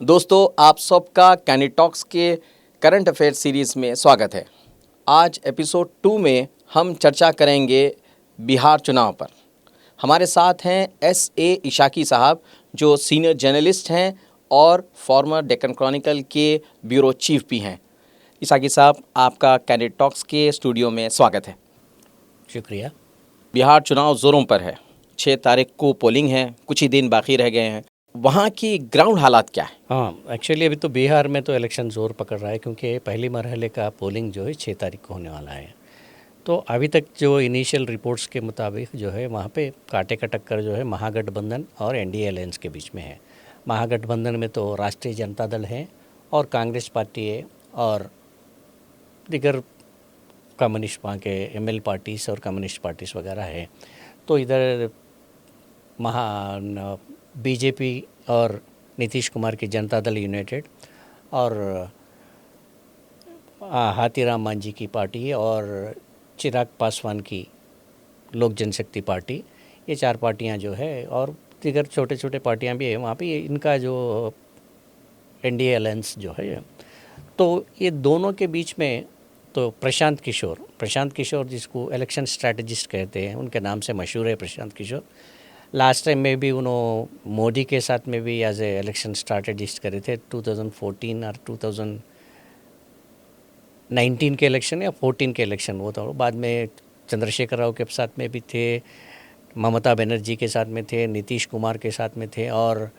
दोस्तों, आप सबका कैंडिड टॉक्स के करंट अफेयर सीरीज़ में स्वागत है। आज एपिसोड 2 में हम चर्चा करेंगे बिहार चुनाव पर। हमारे साथ हैं S.A. इशाकी साहब, जो सीनियर जर्नलिस्ट हैं और फॉर्मर डेक्कन क्रॉनिकल के ब्यूरो चीफ भी हैं। इशाकी साहब, आपका कैंडिड टॉक्स के स्टूडियो में स्वागत है। शुक्रिया। बिहार चुनाव ज़ोरों पर है। 6 तारीख को पोलिंग है, कुछ ही दिन बाकी रह गए हैं। वहाँ की ग्राउंड हालात क्या है? हाँ, एक्चुअली अभी तो बिहार में तो इलेक्शन ज़ोर पकड़ रहा है, क्योंकि पहली मरहले का पोलिंग जो है 6 तारीख को होने वाला है। तो अभी तक जो इनिशियल रिपोर्ट्स के मुताबिक जो है वहाँ पे कांटे का टक्कर जो है महागठबंधन और एनडीए अलायंस के बीच में है। महागठबंधन में तो राष्ट्रीय जनता दल है और कांग्रेस पार्टी है और दीगर कम्युनिस्ट वहाँ के एमएल पार्टीज़ और कम्युनिस्ट पार्टीज़ वगैरह है। तो इधर बीजेपी और नीतीश कुमार की जनता दल यूनाइटेड और हाथीराम मांझी की पार्टी और चिराग पासवान की लोक जनशक्ति पार्टी, ये 4 पार्टियां जो है और दीगर छोटे छोटे पार्टियां भी है वहाँ पे। इनका जो एनडीए अलायंस जो है, तो ये दोनों के बीच में तो प्रशांत किशोर जिसको इलेक्शन स्ट्रैटेजिस्ट कहते हैं, उनके नाम से मशहूर है प्रशांत किशोर। लास्ट टाइम में भी उन्होंने मोदी के साथ में भी एज ए इलेक्शन स्ट्रैटेजिस्ट करे थे 2014 और 2019 के इलेक्शन या 14 के इलेक्शन, वो तो बाद में चंद्रशेखर राव के साथ में भी थे, ममता बनर्जी के साथ में थे, नीतीश कुमार के साथ में थे और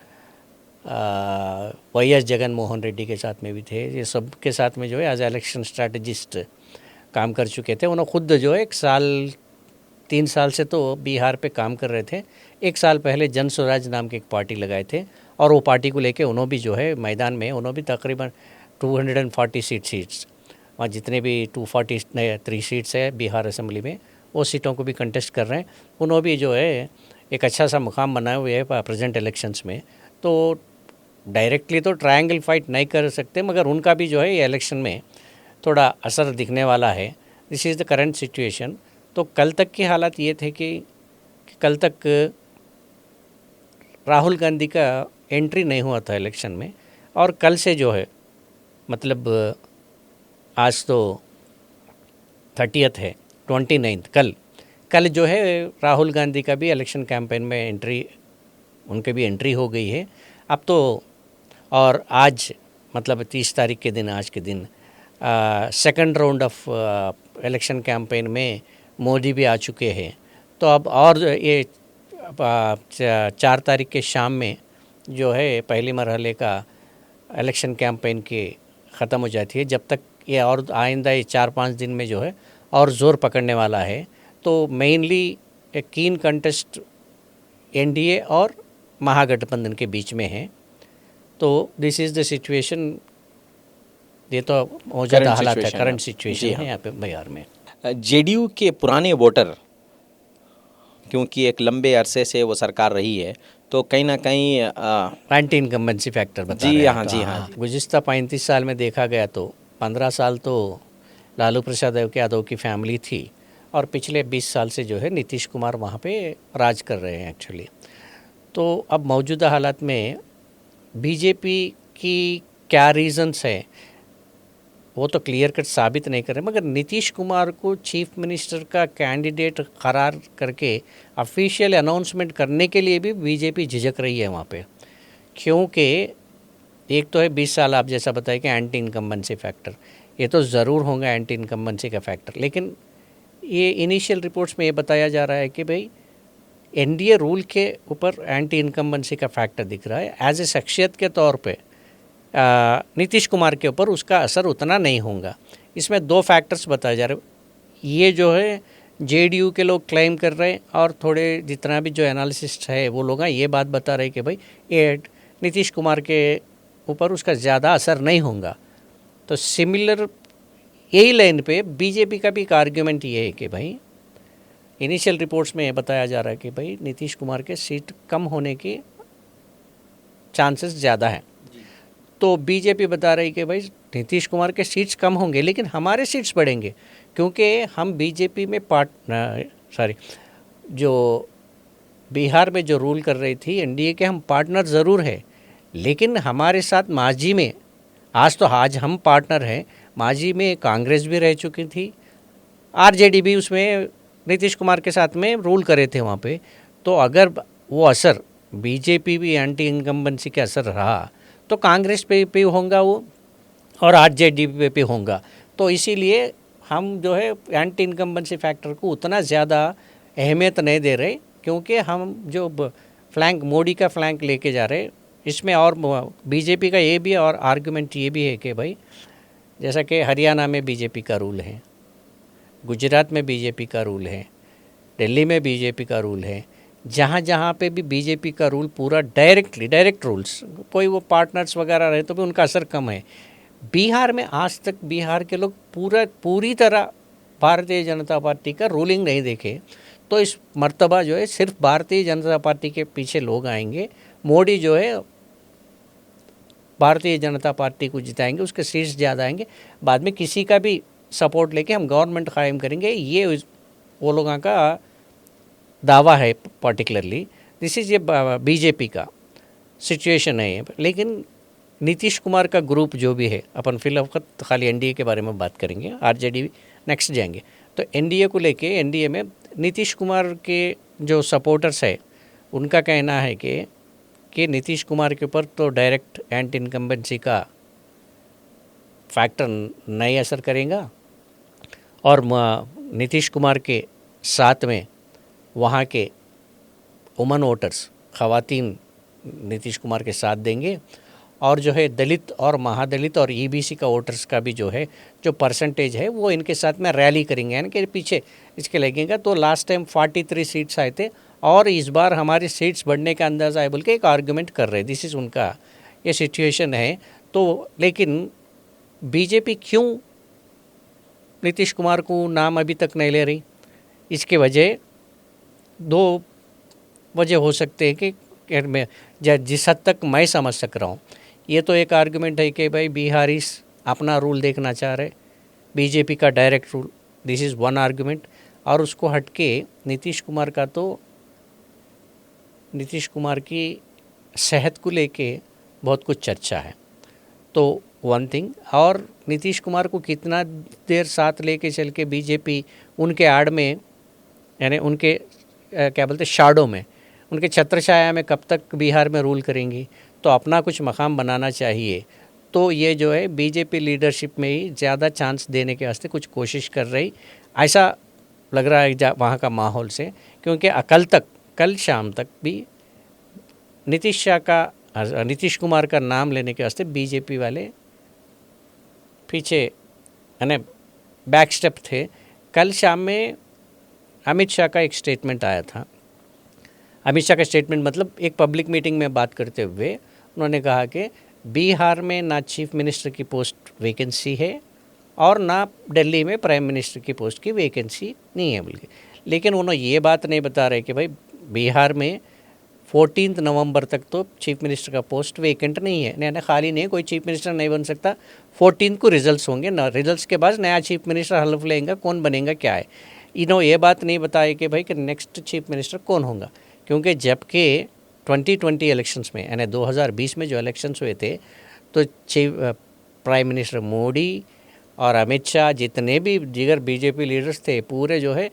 वाई.एस. जगन मोहन रेड्डी के साथ में भी थे। ये सब के साथ में जो है एज ए इलेक्शन स्ट्रैटेजिस्ट काम कर चुके थे। उन्होंने खुद जो है 3 साल से तो बिहार पे काम कर रहे थे। 1 साल पहले जन स्वराज नाम की एक पार्टी लगाए थे और वो पार्टी को लेके उन्होंने भी जो है मैदान में उन्होंने भी तकरीबन 240 सीट्स वहाँ जितने भी 243 सीट्स है बिहार असेंबली में, वो सीटों को भी कंटेस्ट कर रहे हैं। उन्होंने भी जो है एक अच्छा सा मुकाम बनाए हुए है प्रेजेंट इलेक्शंस में। तो डायरेक्टली तो ट्रायंगल फाइट नहीं कर सकते, मगर उनका भी जो है ये इलेक्शन में थोड़ा असर दिखने वाला है। This is the current situation. तो कल तक की हालात ये थे कि कल तक राहुल गांधी का एंट्री नहीं हुआ था इलेक्शन में, और कल से जो है मतलब आज तो 30th है, 29th कल जो है राहुल गांधी का भी इलेक्शन कैंपेन में उनके भी एंट्री हो गई है अब तो। और आज मतलब 30 तारीख के दिन, आज के दिन second round of election campaign में मोदी भी आ चुके हैं। तो अब और ये 4 तारीख के शाम में जो है पहली मरहले का इलेक्शन कैंपेन के ख़त्म हो जाती है। जब तक ये और आइंदा ये 4-5 दिन में जो है और ज़ोर पकड़ने वाला है। तो मेनली एक कीन कंटेस्ट एनडीए और महागठबंधन के बीच में है। तो दिस इज़ द सिचुएशन। ये तो मौजूदा हालात है, करंट सिचुएशन है यहाँ पे बिहार में। जेडीयू के पुराने वोटर, क्योंकि एक लंबे अरसे से वो सरकार रही है, तो कहीं ना कहीं एंटी इनकम्बेंसी फैक्टर बता रहे हैं। जी हाँ, गुज़िस्ता 35 साल में देखा गया तो 15 साल तो लालू प्रसाद यादव की फैमिली थी और पिछले 20 साल से जो है नीतीश कुमार वहाँ पे राज कर रहे हैं एक्चुअली। तो अब मौजूदा हालात में बीजेपी की क्या रीज़न्स है वो तो क्लियर कट साबित नहीं कर रहे, मगर नीतीश कुमार को चीफ मिनिस्टर का कैंडिडेट करार करके ऑफिशियल अनाउंसमेंट करने के लिए भी बीजेपी झिझक रही है वहाँ पे। क्योंकि एक तो है 20 साल, आप जैसा बताए कि एंटी इनकम्बेंसी फैक्टर, ये तो ज़रूर होगा एंटी इनकम्बेंसी का फैक्टर। लेकिन ये इनिशियल रिपोर्ट्स में ये बताया जा रहा है कि भाई एनडीए रूल के ऊपर एंटी इनकम्बेंसी का फैक्टर दिख रहा है। एज ए शख्सियत के तौर पे नीतीश कुमार के ऊपर उसका असर उतना नहीं होगा। इसमें 2 फैक्टर्स बताए जा रहे हैं। ये जो है जेडीयू के लोग क्लेम कर रहे हैं और थोड़े जितना भी जो एनालिसिस्ट है वो लोग ये बात बता रहे हैं कि भाई ये नीतीश कुमार के ऊपर उसका ज़्यादा असर नहीं होगा। तो सिमिलर यही लाइन पे बीजेपी का भी एक आर्ग्यूमेंट ये है कि भाई इनिशियल रिपोर्ट्स में ये बताया जा रहा है कि भाई नीतीश कुमार के सीट कम होने के चांसेस ज़्यादा हैं। तो बीजेपी बता रही कि भाई नीतीश कुमार के सीट्स कम होंगे लेकिन हमारे सीट्स बढ़ेंगे, क्योंकि हम बीजेपी में जो बिहार में जो रूल कर रही थी एनडीए के, हम पार्टनर ज़रूर है लेकिन हमारे साथ माजी में आज हम पार्टनर हैं, माजी में कांग्रेस भी रह चुकी थी, आरजेडी भी उसमें नीतीश कुमार के साथ में रूल करे थे वहाँ पे। तो अगर वो असर बीजेपी भी एंटी इनकम्बेंसी के असर रहा तो कांग्रेस पे भी होगा वो और आरजेडी पे भी होगा। तो इसीलिए हम जो है एंटी इनकम्बेंसी फैक्टर को उतना ज़्यादा अहमियत नहीं दे रहे, क्योंकि हम जो फ्लैंक मोदी का फ्लैंक लेके जा रहे इसमें। और बीजेपी का ये भी और आर्गुमेंट ये भी है कि भाई जैसा कि हरियाणा में बीजेपी का रूल है, गुजरात में बीजेपी का रूल है, दिल्ली में बीजेपी का रूल है, जहाँ जहाँ पे भी बीजेपी का रूल पूरा डायरेक्ट रूल्स, कोई वो पार्टनर्स वगैरह रहे तो भी उनका असर कम है। बिहार में आज तक बिहार के लोग पूरी तरह भारतीय जनता पार्टी का रूलिंग नहीं देखे। तो इस मर्तबा जो है सिर्फ भारतीय जनता पार्टी के पीछे लोग आएंगे, मोदी जो है भारतीय जनता पार्टी को जिताएंगे, उसके सीट्स ज़्यादा आएंगे, बाद में किसी का भी सपोर्ट लेके हम गवर्नमेंट कायम करेंगे, ये वो लोगों का दावा है। पर्टिकुलरली दिस इज़ ये बीजेपी का सिचुएशन है। लेकिन नीतीश कुमार का ग्रुप जो भी है, अपन फिलहाल खाली एनडीए के बारे में बात करेंगे, आरजेडी नेक्स्ट जाएंगे। तो एनडीए को लेके एनडीए में नीतीश कुमार के जो सपोर्टर्स है उनका कहना है कि नीतीश कुमार के ऊपर तो डायरेक्ट एंटी इनकम्बेंसी का फैक्टर नहीं असर करेगा, और नीतीश कुमार के साथ में वहाँ के वुमन वोटर्स, ख़वातीन नीतीश कुमार के साथ देंगे, और जो है दलित और महादलित और ईबीसी का वोटर्स का भी जो है जो परसेंटेज है वो इनके साथ में रैली करेंगे, यानी कि पीछे इसके लगेगा। तो लास्ट टाइम 43 सीट्स आए थे और इस बार हमारी सीट्स बढ़ने का अंदाज़ा है बोल के एक आर्गुमेंट कर रहे हैं। दिस इज़ उनका ये सिचुएशन है। तो लेकिन बीजेपी क्यों नीतीश कुमार को नाम अभी तक नहीं ले रही, इसके वजह 2 वजह हो सकते हैं कि मैं जिस हद तक मैं समझ सक रहा हूँ, ये तो एक आर्गुमेंट है कि भाई बिहारीस अपना रूल देखना चाह रहे, बीजेपी का direct rule, this is one argument. और उसको हट के नीतीश कुमार का तो नीतीश कुमार की सेहत को लेके बहुत कुछ चर्चा है, तो वन थिंग। और नीतीश कुमार को कितना देर साथ लेके चल के बीजेपी उनके आड़ में, यानी उनके क्या बोलते शाडो में, उनके छत्र छाया में कब तक बिहार में रूल करेंगी, तो अपना कुछ मकाम बनाना चाहिए। तो ये जो है बीजेपी लीडरशिप में ही ज़्यादा चांस देने के वास्ते कुछ कोशिश कर रही, ऐसा लग रहा है वहाँ का माहौल से। क्योंकि कल शाम तक भी नीतीश कुमार का नाम लेने के वास्ते बीजेपी वाले पीछे यानी बैक स्टेप थे। कल शाम में अमित शाह का एक स्टेटमेंट आया था। अमित शाह का स्टेटमेंट मतलब एक पब्लिक मीटिंग में बात करते हुए उन्होंने कहा कि बिहार में ना चीफ मिनिस्टर की पोस्ट वैकेंसी है और ना दिल्ली में प्राइम मिनिस्टर की पोस्ट की वैकेंसी नहीं है बल्कि। लेकिन उन्होंने ये बात नहीं बता रहे कि भाई बिहार में 14 नवंबर तक तो चीफ मिनिस्टर का पोस्ट वैकेंट नहीं है, यानी खाली नहीं है, कोई चीफ मिनिस्टर नहीं बन सकता। 14 को रिजल्ट्स होंगे ना, रिजल्ट्स के बाद नया चीफ मिनिस्टर हल्फ लेंगे, कौन बनेगा क्या है। इन्होंने ये बात नहीं बताया कि भाई कि नेक्स्ट चीफ मिनिस्टर कौन होगा, क्योंकि जबकि 2020 इलेक्शंस में यानी 2020 में जो इलेक्शंस हुए थे तो प्राइम मिनिस्टर मोदी और अमित शाह जितने भी दीगर बीजेपी लीडर्स थे पूरे जो है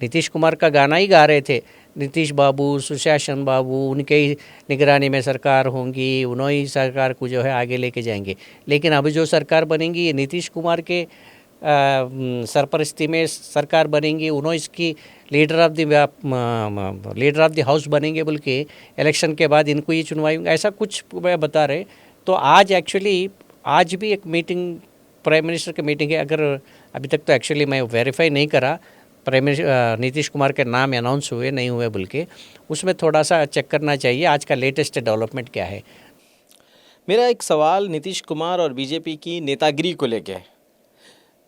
नीतीश कुमार का गाना ही गा रहे थे। नीतीश बाबू, सुशासन बाबू, उनके ही निगरानी में सरकार होंगी, उन्होंने ही सरकार को जो है आगे लेके जाएंगे। लेकिन अभी जो सरकार बनेंगी ये नीतीश कुमार के सरपरस्ती में सरकार बनेंगी, उन्होंने इसकी लीडर ऑफ द हाउस बनेंगे बोल के इलेक्शन के बाद इनको ही चुनवाएंगे, ऐसा कुछ बता रहे। तो आज भी एक मीटिंग प्राइम मिनिस्टर की मीटिंग है। अगर अभी तक तो एक्चुअली मैं वेरीफाई नहीं करा नीतीश कुमार के नाम अनाउंस हुए नहीं हुए बोल के, उसमें थोड़ा सा चेक करना चाहिए आज का लेटेस्ट डेवलपमेंट क्या है। मेरा एक सवाल नीतीश कुमार और बीजेपी की नेतागिरी को लेके है।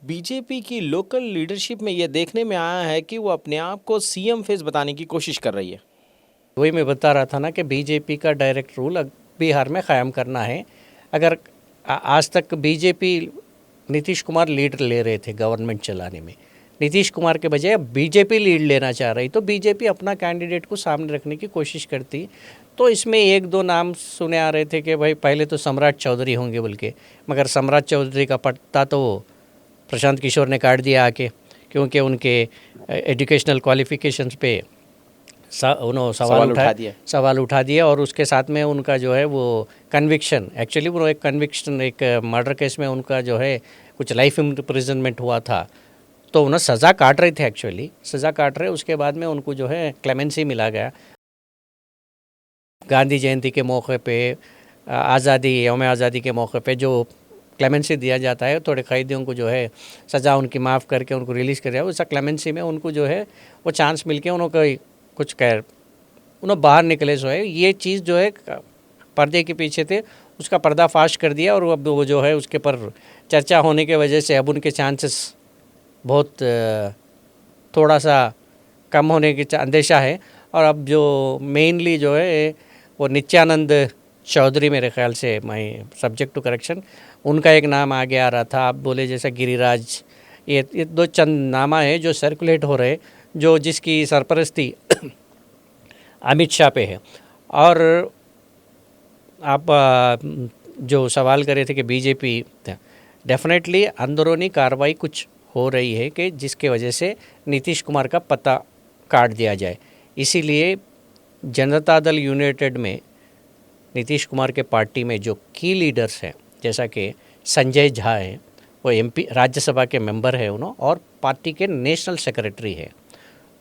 बीजेपी की लोकल लीडरशिप में ये देखने में आया है कि वो अपने आप को सीएम फेस बताने की कोशिश कर रही है। वही मैं बता रहा था ना कि बीजेपी का डायरेक्ट रूल बिहार में क़ायम करना है। अगर आज तक बीजेपी नीतीश कुमार लीड ले रहे थे गवर्नमेंट चलाने में, नीतीश कुमार के बजाय बीजेपी लीड लेना चाह रही, तो बीजेपी अपना कैंडिडेट को सामने रखने की कोशिश करती। तो इसमें एक दो नाम सुने आ रहे थे कि भाई पहले तो सम्राट चौधरी होंगे बोल के, मगर सम्राट चौधरी का पत्ता तो प्रशांत किशोर ने काट दिया आके, क्योंकि उनके एजुकेशनल क्वालिफिकेशंस पे उन्होंने सवाल उठा दिया और उसके साथ में उनका जो है वो कन्विक्शन, एक्चुअली वो एक कन्विक्शन, एक मर्डर केस में उनका जो है कुछ लाइफ इम्प्रिजनमेंट हुआ था, तो उन्हें सज़ा काट रहे थे, एक्चुअली सज़ा काट रहे। उसके बाद में उनको जो है क्लेमेंसी मिला गया। गांधी जयंती के मौके पे, यौम आज़ादी के मौके पे जो क्लेमेंसी दिया जाता है, थोड़े कैदियों को जो है सज़ा उनकी माफ़ करके उनको रिलीज़ कर दिया, वैसा क्लेमेंसी में उनको जो है वो चांस मिल के उन्होंने कुछ उन्होंने बाहर निकले सो है। ये चीज़ जो है पर्दे के पीछे थे, उसका पर्दाफाश कर दिया और अब वो जो है उसके पर चर्चा होने की वजह से अब उनके चांसेस बहुत थोड़ा सा कम होने की अंदेशा है। और अब जो मेनली जो है वो नित्यानंद चौधरी, मेरे ख्याल से, मैं सब्जेक्ट टू करेक्शन, उनका एक नाम आगे आ रहा था। आप बोले जैसा गिरिराज, ये दो चंद नामा है जो सर्कुलेट हो रहे, जो जिसकी सरपरस्ती अमित शाह पे है। और आप जो सवाल करे थे कि बीजेपी, डेफिनेटली अंदरूनी कार्रवाई कुछ हो रही है कि जिसके वजह से नीतीश कुमार का पता काट दिया जाए। इसीलिए जनता दल यूनाइटेड में नीतीश कुमार के पार्टी में जो की लीडर्स हैं, जैसा कि संजय झा हैं, वो एमपी राज्यसभा के मेंबर हैं उन्होंने, और पार्टी के नेशनल सेक्रेटरी हैं,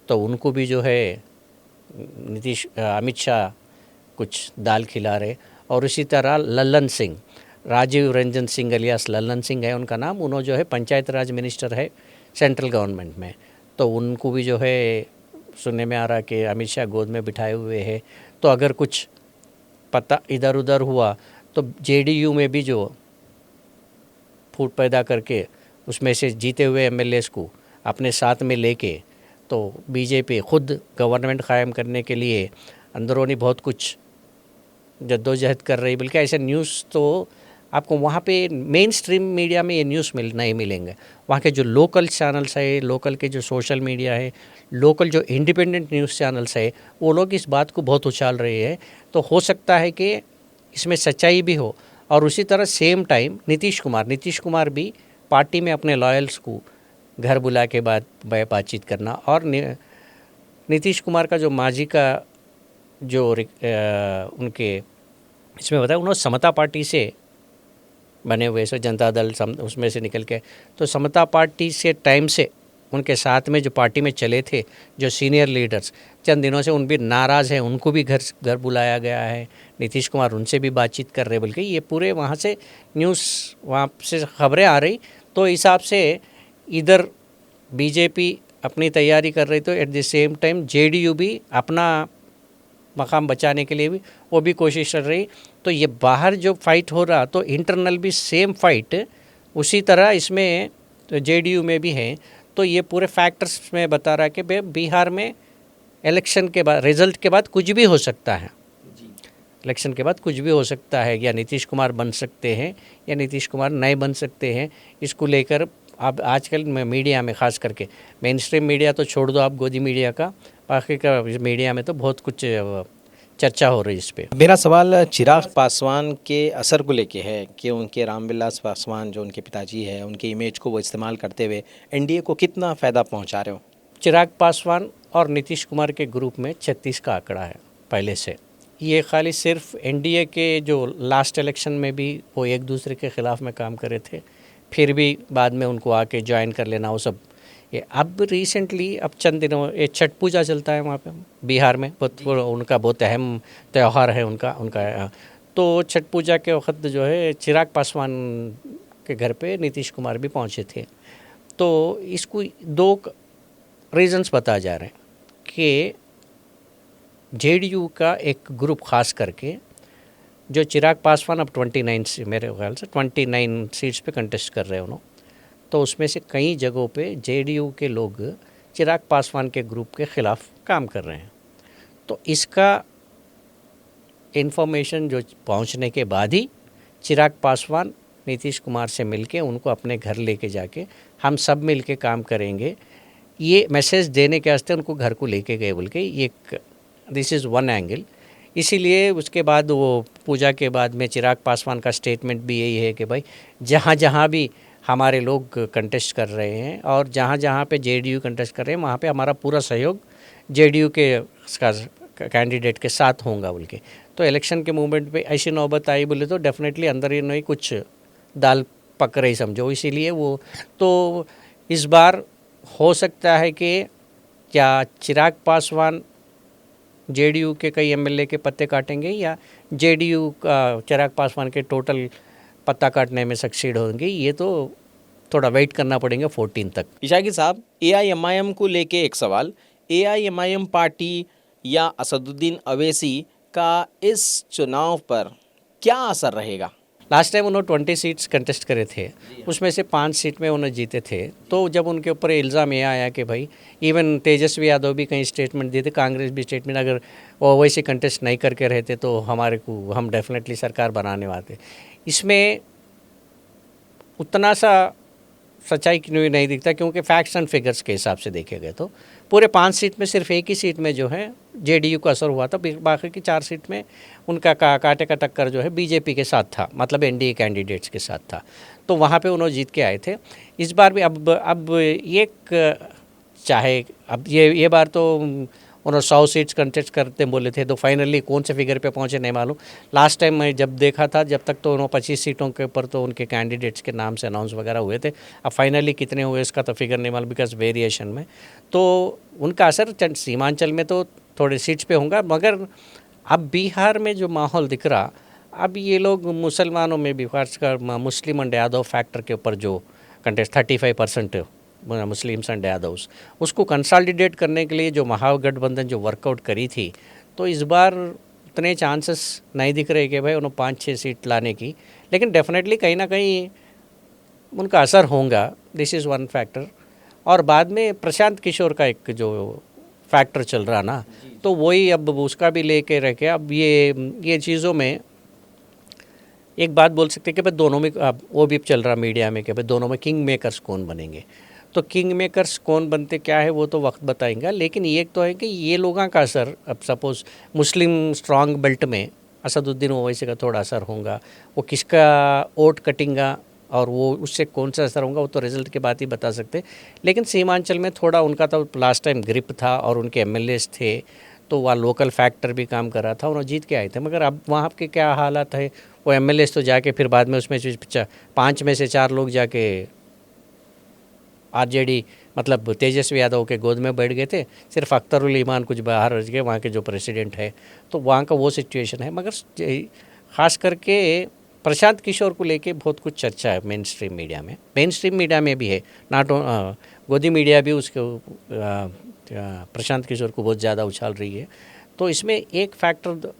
तो उनको भी जो है अमित शाह कुछ दाल खिला रहे। और इसी तरह लल्लन सिंह, राजीव रंजन सिंह अलियास लल्लन सिंह है उनका नाम, उन्होंने जो है पंचायत राज मिनिस्टर है सेंट्रल गवर्नमेंट में, तो उनको भी जो है सुनने में आ रहा कि अमित शाह गोद में बिठाए हुए हैं। तो अगर कुछ पता इधर उधर हुआ तो जेडीयू में भी जो फूट पैदा करके उसमें से जीते हुए एमएलएस को अपने साथ में लेके, तो बीजेपी खुद गवर्नमेंट कायम करने के लिए अंदरूनी बहुत कुछ जद्दोजहद कर रही। बल्कि ऐसे न्यूज़ तो आपको वहाँ पे मेन स्ट्रीम मीडिया में ये न्यूज़ नहीं मिलेंगे। वहाँ के जो लोकल चैनल्स है, लोकल के जो सोशल मीडिया है, लोकल जो इंडिपेंडेंट न्यूज़ चैनल्स है, वो लोग इस बात को बहुत उछाल रहे हैं। तो हो सकता है कि इसमें सच्चाई भी हो। और उसी तरह सेम टाइम नीतीश कुमार भी पार्टी में अपने लॉयल्स को घर बुला के बाद बातचीत करना, और नीतीश कुमार का जो माजी का जो उनके इसमें बताया, उन्होंने समता पार्टी से बने हुए, सो जनता दल उसमें से निकल के, तो समता पार्टी से टाइम से उनके साथ में जो पार्टी में चले थे जो सीनियर लीडर्स, चंद दिनों से उन भी नाराज़ हैं, उनको भी घर बुलाया गया है। नीतीश कुमार उनसे भी बातचीत कर रहे, बल्कि ये पूरे वहाँ से न्यूज़, वहाँ से खबरें आ रही। तो हिसाब से इधर बीजेपी अपनी तैयारी कर रही, तो at the same time JDU भी अपना मकाम बचाने के लिए भी वो भी कोशिश कर रही। तो ये बाहर जो फाइट हो रहा, तो इंटरनल भी सेम फाइट उसी तरह इसमें तो जेडीयू में भी है। तो ये पूरे फैक्टर्स में बता रहा है कि बिहार में इलेक्शन के बाद, रिजल्ट के बाद कुछ भी हो सकता है, इलेक्शन के बाद कुछ भी हो सकता है। या नीतीश कुमार बन सकते हैं या नीतीश कुमार नहीं बन सकते हैं। इसको लेकर अब आजकल मीडिया में, ख़ास करके मेन स्ट्रीम मीडिया तो छोड़ दो आप, गोदी मीडिया का, बाकी का मीडिया में तो बहुत कुछ चर्चा हो रही है इस पे। मेरा सवाल चिराग पासवान के असर को लेके है कि उनके रामविलास पासवान जो उनके पिताजी हैं, उनके इमेज को वो इस्तेमाल करते हुए एनडीए को कितना फ़ायदा पहुंचा रहे हो? चिराग पासवान और नीतीश कुमार के ग्रुप में 36 का आंकड़ा है पहले से। ये खाली सिर्फ एनडीए के जो लास्ट इलेक्शन में भी वो एक दूसरे के ख़िलाफ़ में काम करे थे, फिर भी बाद में उनको आके ज्वाइन कर लेना, वो सब ये अब रिसेंटली, अब चंद दिनों ये छठ पूजा चलता है वहाँ पे बिहार में, बहुत उनका बहुत अहम त्यौहार है उनका। तो छठ पूजा के वक्त जो है चिराग पासवान के घर पे नीतीश कुमार भी पहुँचे थे। तो इसको दो रीजंस बताए जा रहे हैं कि जेडीयू का एक ग्रुप खास करके जो चिराग पासवान अब 29 मेरे ख्याल से 29 सीट्स पे कंटेस्ट कर रहे हैं उन्होंने, तो उसमें से कई जगहों पे जेडीयू के लोग चिराग पासवान के ग्रुप के ख़िलाफ़ काम कर रहे हैं। तो इसका इन्फॉर्मेशन जो पहुंचने के बाद ही चिराग पासवान नीतीश कुमार से मिलके उनको अपने घर लेके जाके हम सब मिलके काम करेंगे, ये मैसेज देने के वास्ते उनको घर को लेके गए बोल के, ये दिस इज़ वन एंगल। इसीलिए उसके बाद वो पूजा के बाद में चिराग पासवान का स्टेटमेंट भी यही है कि भाई जहाँ जहाँ भी हमारे लोग कंटेस्ट कर रहे हैं और जहाँ जहाँ पे जेडीयू कंटेस्ट कर रहे हैं वहाँ पे हमारा पूरा सहयोग जेडीयू के कैंडिडेट के साथ होगा बोल के। तो इलेक्शन के मूवमेंट पे ऐसी नौबत आई बोले तो डेफिनेटली अंदर ही नहीं कुछ दाल पक रही समझो, इसीलिए वो तो इस बार हो सकता है कि क्या चिराग पासवान जेडीयू के कई एमएलए के पत्ते काटेंगे या जेडीयू का चिराग पासवान के टोटल पत्ता काटने में सक्सीड होंगे, ये तो थोड़ा वेट करना पड़ेगा 14 तक। इशाकी साहब, एआईएमआईएम को लेके एक सवाल, एआईएमआईएम पार्टी या असदुद्दीन अवैसी का इस चुनाव पर क्या असर रहेगा? लास्ट टाइम उन्होंने 20 सीट्स कंटेस्ट करे थे, उसमें से 5 सीट में उन्होंने जीते थे। तो जब उनके ऊपर इल्ज़ाम ये आया कि भाई इवन तेजस्वी यादव भी कहीं स्टेटमेंट दिए थे, कांग्रेस भी स्टेटमेंट, अगर वो वैसे कंटेस्ट नहीं करके रहते तो हमारे को हम डेफिनेटली सरकार बनाने वाले। इसमें उतना सा सच्चाई नहीं दिखता, क्योंकि फैक्ट्स एंड फिगर्स के हिसाब से देखे गए तो पूरे 5 सीट में सिर्फ एक ही सीट में जो है जेडीयू का असर हुआ था, बाकी की 4 सीट में उनका कांटे का टक्कर जो है बीजेपी के साथ था, मतलब एनडीए कैंडिडेट्स के साथ था। तो वहाँ पे उन्होंने जीत के आए थे। इस बार भी अब एक चाहे अब ये बार तो उन्होंने 100 सीट्स कंटेस्ट करते बोले थे, तो फाइनली कौन से फिगर पे पहुंचे नहीं मालूम। लास्ट टाइम मैं जब देखा था, जब तक तो उन्होंने 25 सीटों के ऊपर तो उनके कैंडिडेट्स के नाम से अनाउंस वगैरह हुए थे। अब फाइनली कितने हुए इसका तो फिगर नहीं मालूम, बिकॉज वेरिएशन में तो उनका असर सीमांचल में तो थोड़े सीट्स पे होगा। मगर अब बिहार में जो माहौल दिख रहा, अब ये लोग मुसलमानों में भी खासकर मुस्लिम एंड यादव फैक्टर के ऊपर जो कंटेस्ट 35% मुस्लिम्स एंड यादव्स, उसको कंसोलिडेट करने के लिए जो महागठबंधन जो वर्कआउट करी थी, तो इस बार उतने चांसेस नहीं दिख रहे कि भाई उन्होंने 5-6 सीट लाने की। लेकिन डेफिनेटली कहीं ना कहीं उनका असर होगा, दिस इज़ वन फैक्टर। और बाद में प्रशांत किशोर का एक जो फैक्टर चल रहा ना, तो वही अब उसका भी लेके रखे। अब ये चीज़ों में एक बात बोल सकते हैं कि भाई दोनों में अब वो भी चल रहा मीडिया में कि भाई दोनों में किंग मेकर्स कौन बनेंगे। तो किंग मेकर्स कौन बनते क्या है वो तो वक्त बताएंगा, लेकिन ये तो है कि ये लोगों का असर, अब सपोज मुस्लिम स्ट्रांग बेल्ट में असदुद्दीन ओवैसी का थोड़ा असर होगा, वो किसका वोट कटेगा और वो उससे कौन सा असर होगा वो तो रिजल्ट के बाद ही बता सकते। लेकिन सीमांचल में थोड़ा उनका तो लास्ट टाइम ग्रिप था और उनके एमएलएस थे, तो वहाँ लोकल फैक्टर भी काम कर रहा था, उन्होंने जीत के आए थे। मगर अब वहाँ के क्या हालात है, वो एमएलएस तो जाके फिर बाद में उसमें 5 में से 4 लोग जाके आरजेडी मतलब तेजस्वी यादव के गोद में बैठ गए थे, सिर्फ अख्तरुल ईमान कुछ बाहर रह गए, वहाँ के जो प्रेसिडेंट है, तो वहाँ का वो सिचुएशन है। मगर ख़ास करके प्रशांत किशोर को लेके बहुत कुछ चर्चा है मेन स्ट्रीम मीडिया में भी है, नाट गोदी मीडिया भी उसके प्रशांत किशोर को बहुत ज़्यादा उछाल रही है। तो इसमें एक फैक्टर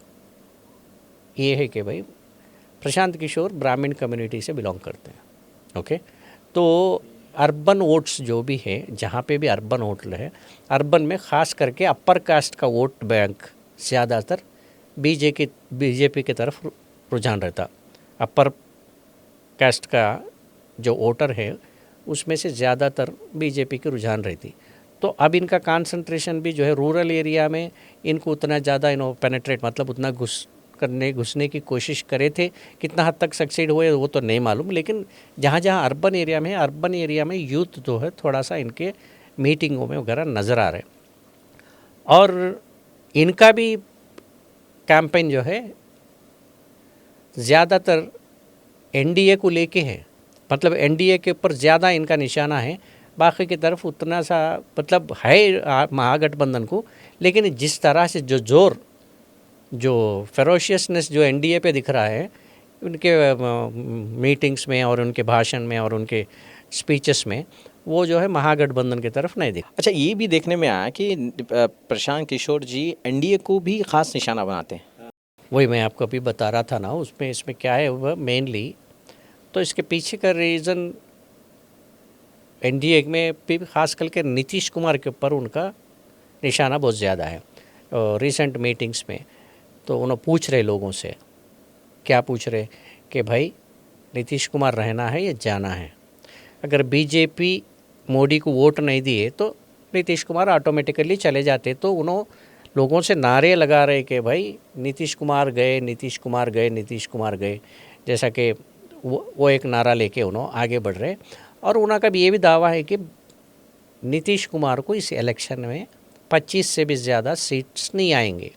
ये है कि भाई प्रशांत किशोर ब्राह्मण कम्युनिटी से बिलोंग करते हैं, ओके। तो अर्बन वोट्स जो भी है, जहाँ पे भी अर्बन वोट है, अर्बन में ख़ास करके अपर कास्ट का वोट बैंक ज़्यादातर बीजेपी की तरफ रुझान रहता। अपर कास्ट का जो वोटर है उसमें से ज़्यादातर बीजेपी की रुझान रहती। तो अब इनका कंसंट्रेशन भी जो है रूरल एरिया में, इनको उतना ज़्यादा पेनेट्रेट मतलब उतना घुसने की कोशिश करे थे, कितना हद तक सक्सीड हुए वो तो नहीं मालूम। लेकिन जहाँ जहाँ अर्बन एरिया में यूथ जो है थोड़ा सा इनके मीटिंगों में वगैरह नज़र आ रहे। और इनका भी कैंपेन जो है ज़्यादातर एनडीए को लेके है, मतलब एनडीए के ऊपर ज़्यादा इनका निशाना है, बाकी की तरफ उतना सा मतलब है महागठबंधन को। लेकिन जिस तरह से जो फेरोशियसनेस जो एनडीए पे दिख रहा है उनके मीटिंग्स में और उनके भाषण में और उनके स्पीचेस में, वो जो है महागठबंधन की तरफ नहीं दिखा। अच्छा, ये भी देखने में आया कि प्रशांत किशोर जी एनडीए को भी ख़ास निशाना बनाते हैं। वही मैं आपको अभी बता रहा था ना, इसमें क्या है वह मेनली, तो इसके पीछे का रीज़न एनडीए में भी खास करके नीतीश कुमार के ऊपर उनका निशाना बहुत ज़्यादा है। रिसेंट मीटिंग्स में तो उन्होंने पूछ रहे लोगों से, क्या पूछ रहे कि भाई नीतीश कुमार रहना है या जाना है। अगर बीजेपी मोदी को वोट नहीं दिए तो नीतीश कुमार ऑटोमेटिकली चले जाते। तो उन्होंने लोगों से नारे लगा रहे कि भाई नीतीश कुमार गए, नीतीश कुमार गए, नीतीश कुमार गए, जैसा कि वो एक नारा लेके उन्होंने आगे बढ़ रहे। और उनका भी ये भी दावा है कि नीतीश कुमार को इस इलेक्शन में 25 से भी ज़्यादा सीट्स नहीं आएंगे।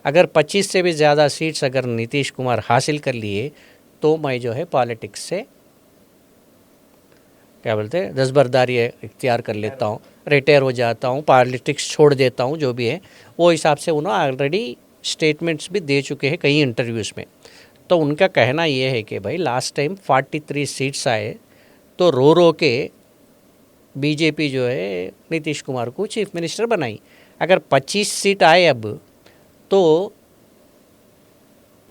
अगर 25 से भी ज़्यादा सीट्स अगर नीतीश कुमार हासिल कर लिए तो मैं जो है पॉलिटिक्स से क्या बोलते हैं दस्तबरदारी इख्तियार कर लेता हूँ, रिटायर हो जाता हूँ, पॉलिटिक्स छोड़ देता हूँ, जो भी है वो हिसाब से उन्होंने ऑलरेडी स्टेटमेंट्स भी दे चुके हैं कई इंटरव्यूज़ में। तो उनका कहना ये है कि भाई लास्ट टाइम 43 सीट्स आए तो रो रो के बीजेपी जो है नीतीश कुमार को चीफ मिनिस्टर बनाई। अगर 25 सीट आए अब तो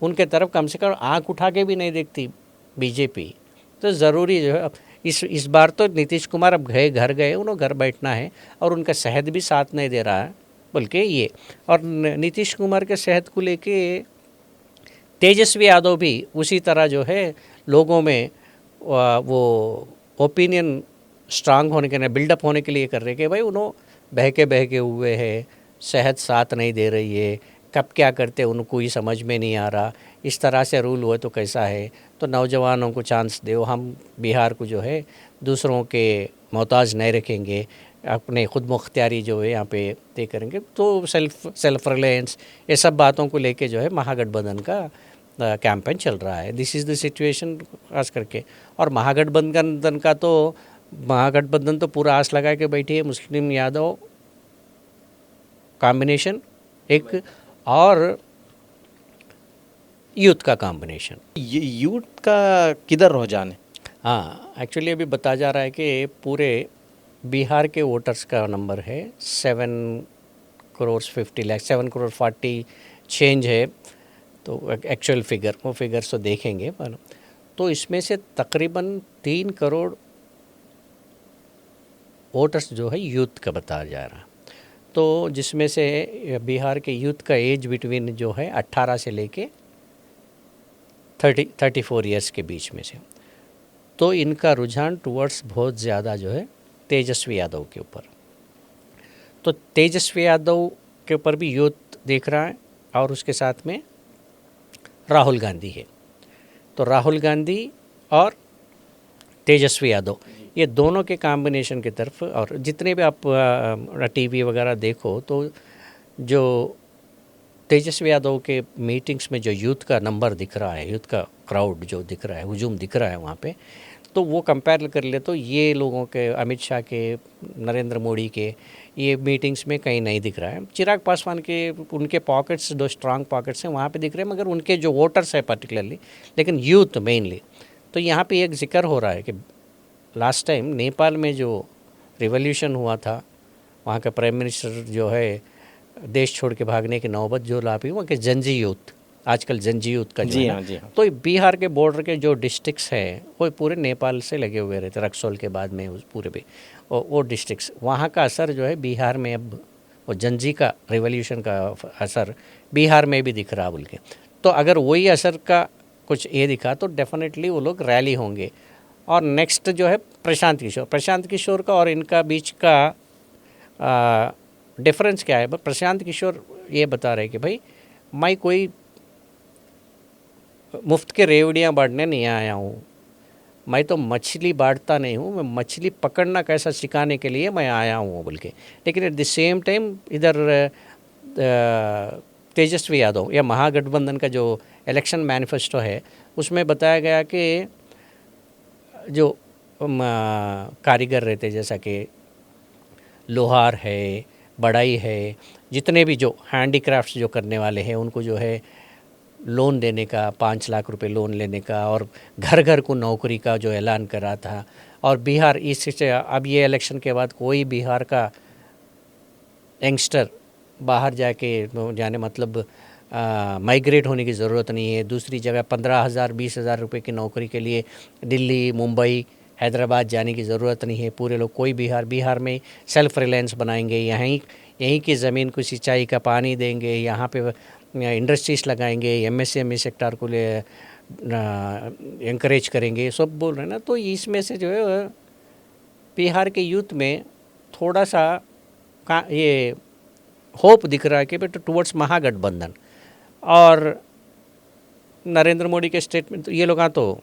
उनके तरफ कम से कम आँख उठा के भी नहीं देखती बीजेपी। तो ज़रूरी जो है अब इस बार तो नीतीश कुमार अब घर गए, उन्होंने घर बैठना है और उनका सेहत भी साथ नहीं दे रहा है बल्कि ये। और नीतीश कुमार के सेहत को लेके तेजस्वी यादव भी उसी तरह जो है लोगों में वो ओपिनियन स्ट्रांग होने के लिए, बिल्डअप होने के लिए कर रहे कि भाई उन्होंने बहके हुए हैं, सेहत साथ नहीं दे रही है, कब क्या करते उनको ही समझ में नहीं आ रहा, इस तरह से रूल हुआ तो कैसा है, तो नौजवानों को चांस दो, हम बिहार को जो है दूसरों के मोहताज नहीं रखेंगे, अपने खुद मुख्तियारी जो है यहाँ पे तय करेंगे। तो सेल्फ रिलायंस ये सब बातों को लेके जो है महागठबंधन का कैंपेन चल रहा है। दिस इज़ द सिचुएशन खास करके। और महागठबंधन तो पूरा आस लगा के बैठी है मुस्लिम यादव कॉम्बिनेशन एक और यूथ का कॉम्बिनेशन। यूथ का किधर रुझान है? हाँ, एक्चुअली अभी बता जा रहा है कि पूरे बिहार के वोटर्स का नंबर है 7 करोड़ 50 लाख, 7 करोड़ 40 चेंज है। तो एक्चुअल फिगर वो फिगर्स तो देखेंगे, पर तो इसमें से तकरीबन 3 करोड़ वोटर्स जो है यूथ का बताया जा रहा। तो जिसमें से बिहार के यूथ का एज बिटवीन जो है 18 से लेके 34 ईयर्स के बीच में से। तो इनका रुझान टुवर्ड्स बहुत ज़्यादा जो है तेजस्वी यादव के ऊपर। तो तेजस्वी यादव के ऊपर भी यूथ देख रहा है और उसके साथ में राहुल गांधी है। तो राहुल गांधी और तेजस्वी यादव ये दोनों के कॉम्बिनेशन की तरफ। और जितने भी आप टीवी वगैरह देखो तो जो तेजस्वी यादव के मीटिंग्स में जो यूथ का नंबर दिख रहा है, यूथ का क्राउड जो दिख रहा है, हुजूम दिख रहा है वहाँ पे, तो वो कंपेयर कर ले तो ये लोगों के, अमित शाह के, नरेंद्र मोदी के ये मीटिंग्स में कहीं नहीं दिख रहा है। चिराग पासवान के उनके पॉकेट्स, दो स्ट्रांग पॉकेट्स हैं, वहाँ पे दिख रहे हैं, मगर उनके जो वोटर्स है पर्टिकुलरली, लेकिन यूथ मेनली। तो यहाँ पे एक जिक्र हो रहा है कि लास्ट टाइम नेपाल में जो रिवॉल्यूशन हुआ था, वहाँ का प्राइम मिनिस्टर जो है देश छोड़ के भागने की नौबत जो ला पाई, वहाँ के जंजी यूथ, आजकल जंजी यूथ का जो जी है हाँ, जी हाँ। तो बिहार के बॉर्डर के जो डिस्ट्रिक्ट्स हैं वो पूरे नेपाल से लगे हुए रहते, रक्सौल के बाद में उस पूरे भी वो डिस्ट्रिक्ट्स, वहाँ का असर जो है बिहार में अब वो जंजी का रिवॉल्यूशन का असर बिहार में भी दिख रहा बोल के। तो अगर वही असर का कुछ ये दिखा तो डेफिनेटली वो लोग रैली होंगे। और नेक्स्ट जो है प्रशांत किशोर का और इनका बीच का डिफरेंस क्या है? प्रशांत किशोर ये बता रहे कि भाई मैं कोई मुफ्त के रेवड़ियाँ बांटने नहीं आया हूँ, मैं तो मछली बांटता नहीं हूँ, मैं मछली पकड़ना कैसा सिखाने के लिए मैं आया हूँ बोल के। लेकिन एट द सेम टाइम इधर तेजस्वी यादव या महागठबंधन का जो इलेक्शन मैनिफेस्टो है उसमें बताया गया कि जो कारीगर रहते जैसा कि लोहार है, बढ़ई है, जितने भी जो हैंडीक्राफ्ट्स जो करने वाले हैं उनको जो है लोन देने का, 5 लाख रुपए लोन लेने का, और घर घर को नौकरी का जो ऐलान करा था। और बिहार इससे अब ये इलेक्शन के बाद कोई बिहार का यंगस्टर बाहर जाने मतलब माइग्रेट होने की ज़रूरत नहीं है। दूसरी जगह 15,000 20,000 रुपये की नौकरी के लिए दिल्ली, मुंबई, हैदराबाद जाने की ज़रूरत नहीं है। पूरे लोग कोई बिहार में सेल्फ रिलायंस बनाएंगे, यहीं की ज़मीन को सिंचाई का पानी देंगे, यहाँ पे इंडस्ट्रीज़ लगाएंगे, एमएसएमई सेक्टर को एनकरेज करेंगे, सब बोल रहे हैं ना। तो इसमें से जो है बिहार के यूथ में थोड़ा सा ये होप दिख रहा है कि बेटा टुवर्ड्स महागठबंधन। और नरेंद्र मोदी के स्टेटमेंट ये लोग तो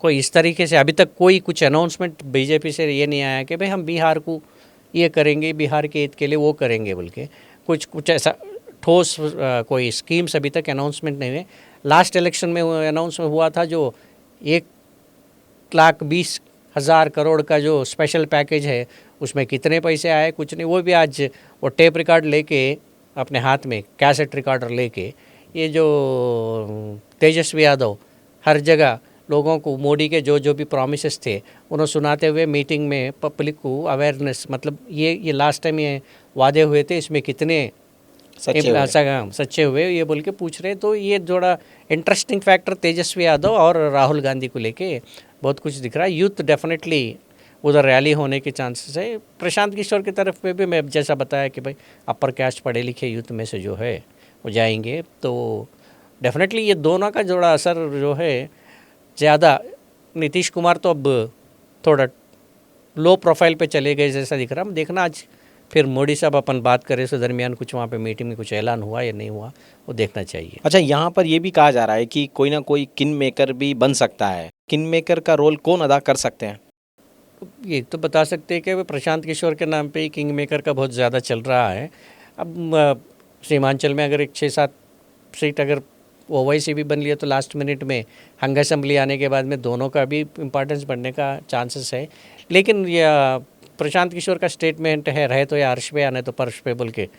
कोई इस तरीके से अभी तक कोई कुछ अनाउंसमेंट बीजेपी से ये नहीं आया कि भाई हम बिहार को ये करेंगे, बिहार के हित के लिए वो करेंगे बोल के कुछ ऐसा ठोस कोई स्कीम्स अभी तक अनाउंसमेंट नहीं हुए। लास्ट इलेक्शन में अनाउंसमेंट हुआ था जो 1,20,000 करोड़ का जो स्पेशल पैकेज है, उसमें कितने पैसे आए कुछ नहीं। वो भी आज वो टेप रिकॉर्ड लेके अपने हाथ में कैसेट रिकॉर्डर लेके ये जो तेजस्वी यादव हर जगह लोगों को मोदी के जो भी प्रॉमिसेस थे उन्होंने सुनाते हुए मीटिंग में पब्लिक को अवेयरनेस, मतलब ये लास्ट टाइम ये वादे हुए थे इसमें कितने सच्चे हुए ये बोल के पूछ रहे। तो ये थोड़ा इंटरेस्टिंग फैक्टर तेजस्वी यादव और राहुल गांधी को लेके बहुत कुछ दिख रहा है। यूथ डेफिनेटली उधर रैली होने के चांसेस है। प्रशांत किशोर की तरफ पे भी मैं जैसा बताया कि भाई अपर कास्ट पढ़े लिखे यूथ में से जो है वो जाएंगे, तो डेफिनेटली ये दोनों का जोड़ा असर जो है ज़्यादा। नीतीश कुमार तो अब थोड़ा लो प्रोफाइल पे चले गए जैसा दिख रहा है। देखना आज फिर मोदी साहब अपन बात करें तो दरमियान कुछ वहाँ पे मीटिंग में कुछ ऐलान हुआ या नहीं हुआ वो देखना चाहिए। अच्छा, यहाँ पर ये भी कहा जा रहा है कि कोई ना कोई किंग मेकर भी बन सकता है। किंग मेकर का रोल कौन अदा कर सकते हैं? ये तो बता सकते हैं कि प्रशांत किशोर के नाम पे ही किंग मेकर का बहुत ज़्यादा चल रहा है। अब सीमांचल में अगर एक 6-7 सीट अगर ओवैसी भी बन लिया तो लास्ट मिनट में हंग असेंबली आने के बाद में दोनों का भी इम्पोर्टेंस बढ़ने का चांसेस है। लेकिन यह प्रशांत किशोर का स्टेटमेंट है, रहे तो या अर्श पे आने तो पर्श पे बोल के